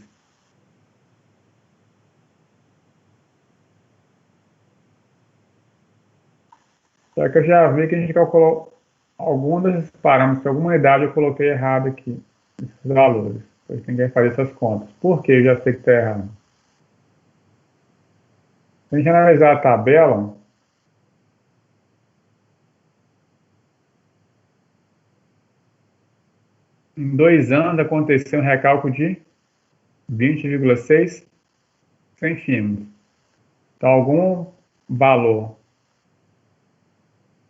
Só que eu já vi que a gente calculou alguns desses parâmetros, alguma unidade eu coloquei errado aqui, esses valores. Depois ninguém faz essas contas. Por que eu já sei que está errado? Se a gente analisar a tabela, em 2 anos aconteceu um recalque de 20,6 centímetros. Então, algum valor,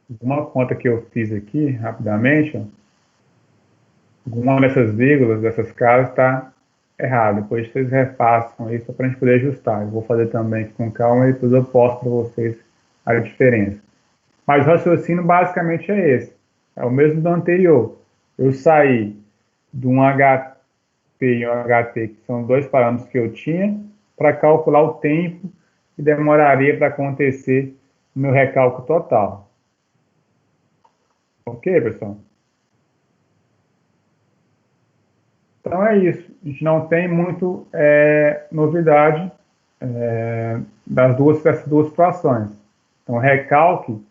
alguma conta que eu fiz aqui, rapidamente, ó, alguma dessas vírgulas, dessas caras, está errada. Depois vocês refaçam isso para a gente poder ajustar. Eu vou fazer também aqui com calma e depois eu posto para vocês a diferença. Mas o raciocínio basicamente é esse. É o mesmo do anterior. Eu saí de um HT e um HT, que são 2 parâmetros que eu tinha, para calcular o tempo que demoraria para acontecer o meu recálculo total. Ok, pessoal? Então é isso. A gente não tem muito novidade dessas duas situações. Então, o recalque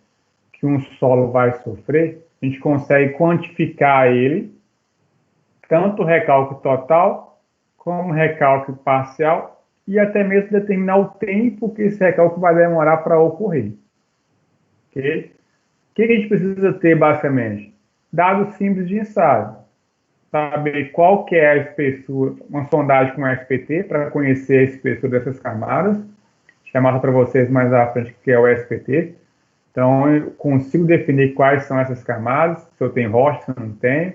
que um solo vai sofrer, a gente consegue quantificar ele, tanto o recalque total, como o recalque parcial, e até mesmo determinar o tempo que esse recalque vai demorar para ocorrer. Okay? O que a gente precisa ter, basicamente? Dados simples de ensaio. Saber qual que é a espessura, uma sondagem com SPT, para conhecer a espessura dessas camadas. Chamar para vocês mais à frente o que é o SPT. Então, eu consigo definir quais são essas camadas, se eu tenho rocha, se eu não tenho.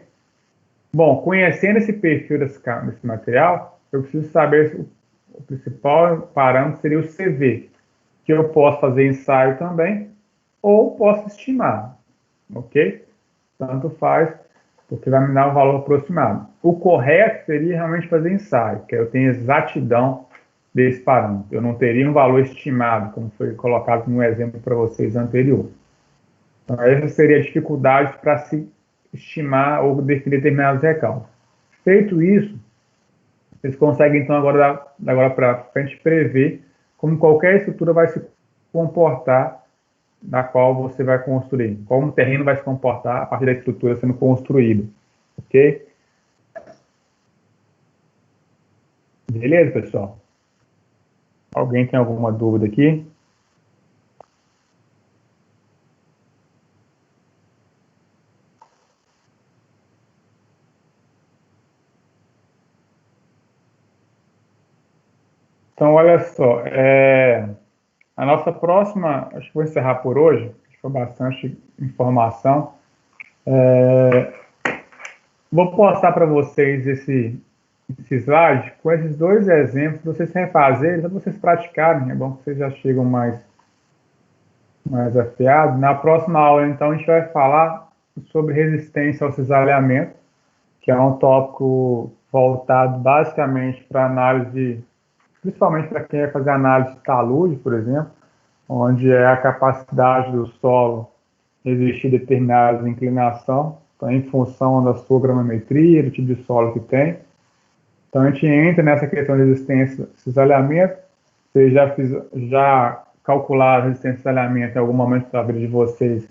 Bom, conhecendo esse perfil desse material, eu preciso saber o principal parâmetro seria o CV, que eu posso fazer ensaio também, ou posso estimar, ok? Tanto faz, porque vai me dar um valor aproximado. O correto seria realmente fazer ensaio, que eu tenho exatidão desse parâmetro. Eu não teria um valor estimado, como foi colocado no exemplo para vocês anterior. Então, essa seria a dificuldade para se estimar ou definir determinados recálculos. Feito isso, vocês conseguem, então, agora para frente, prever como qualquer estrutura vai se comportar na qual você vai construir, como o terreno vai se comportar a partir da estrutura sendo construída, ok? Beleza, pessoal? Alguém tem alguma dúvida aqui? Então, olha só, a nossa próxima, acho que vou encerrar por hoje, foi bastante informação. Vou postar para vocês esse slide com esses 2 exemplos, para vocês refazerem, para vocês praticarem, é bom que vocês já chegam mais afiados. Na próxima aula, então, a gente vai falar sobre resistência ao cisalhamento, que é um tópico voltado basicamente para análise, principalmente para quem vai fazer análise de talude, por exemplo, onde é a capacidade do solo resistir a determinada inclinação, então, em função da sua granometria, do tipo de solo que tem. Então, a gente entra nessa questão de resistência ao cisalhamento. Vocês já calcularam a resistência ao cisalhamento em algum momento da vida de vocês,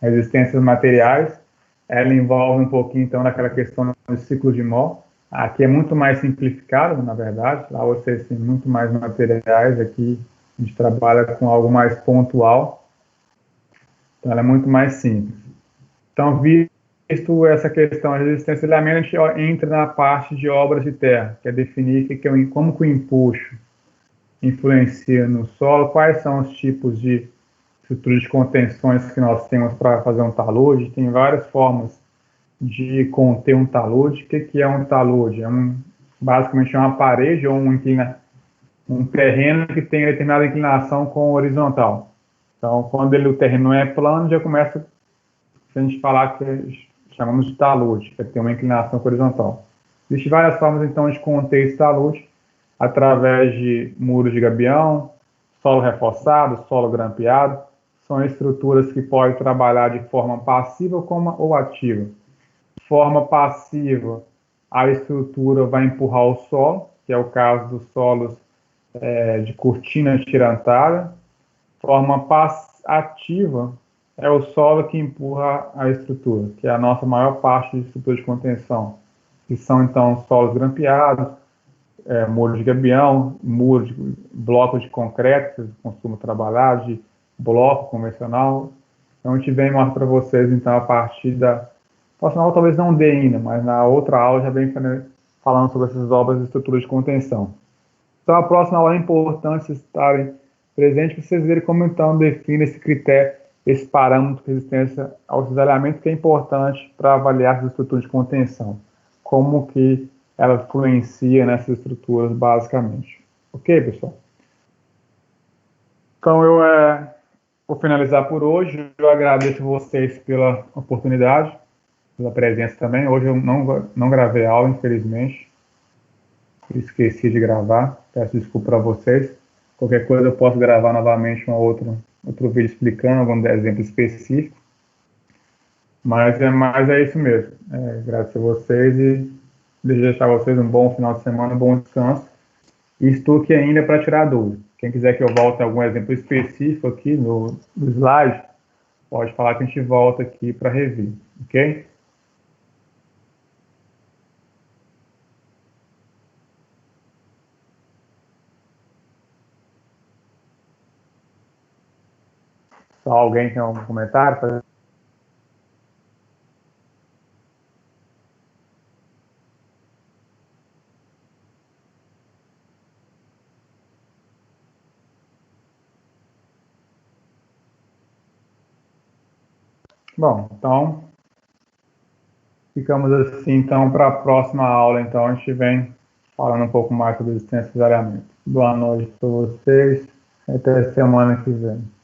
resistências materiais. Ela envolve um pouquinho, então, naquela questão do ciclo de Mohr. Aqui é muito mais simplificado, na verdade. Lá vocês têm muito mais materiais. Aqui a gente trabalha com algo mais pontual. Então, ela é muito mais simples. Então, visto essa questão de resistência ao cisalhamento, a gente entra na parte de obras de terra, que é definir como que o empuxo influencia no solo, quais são os tipos de estruturas de contenções que nós temos para fazer um talude. Tem várias formas de conter um talude. O que é um talude? Basicamente é uma parede ou um terreno que tem determinada inclinação com horizontal. Então, quando o terreno é plano, já começa a gente falar que chamamos de talude, que tem uma inclinação horizontal. Existem várias formas, então, de conter esse talude, através de muros de gabião, solo reforçado, solo grampeado. São estruturas que podem trabalhar de forma passiva ou ativa. Forma passiva, a estrutura vai empurrar o solo, que é o caso dos solos de cortina tirantada. Forma ativa é o solo que empurra a estrutura, que é a nossa maior parte de estrutura de contenção, que são, então, solos grampeados, muro de gabião, muro de bloco de concreto, que vocês costumam trabalhar, de bloco convencional. Então, a gente vem mostrar para vocês, então, a partir Próxima aula talvez não dê ainda, mas na outra aula já vem falando sobre essas obras e estruturas de contenção. Então, a próxima aula é importante vocês estarem presentes para vocês verem como, então, define esse critério, esse parâmetro de resistência ao cisalhamento, que é importante para avaliar as estruturas de contenção. Como que ela influencia nessas estruturas, basicamente. Ok, pessoal? Então, eu vou finalizar por hoje. Eu agradeço vocês pela oportunidade, pela presença também. Hoje eu não gravei aula, infelizmente. Esqueci de gravar. Peço desculpa para vocês. Qualquer coisa eu posso gravar novamente outro vídeo explicando algum exemplo específico. Mas é isso mesmo. Agradecer a vocês e deixar vocês um bom final de semana, um bom descanso. E estou aqui ainda para tirar dúvidas. Quem quiser que eu volte a algum exemplo específico aqui no slide, pode falar que a gente volta aqui para rever, ok? Só alguém tem algum comentário? Bom, então, ficamos assim, então, para a próxima aula, então, a gente vem falando um pouco mais sobre resistência e cisalhamento. Boa noite para vocês, até semana que vem.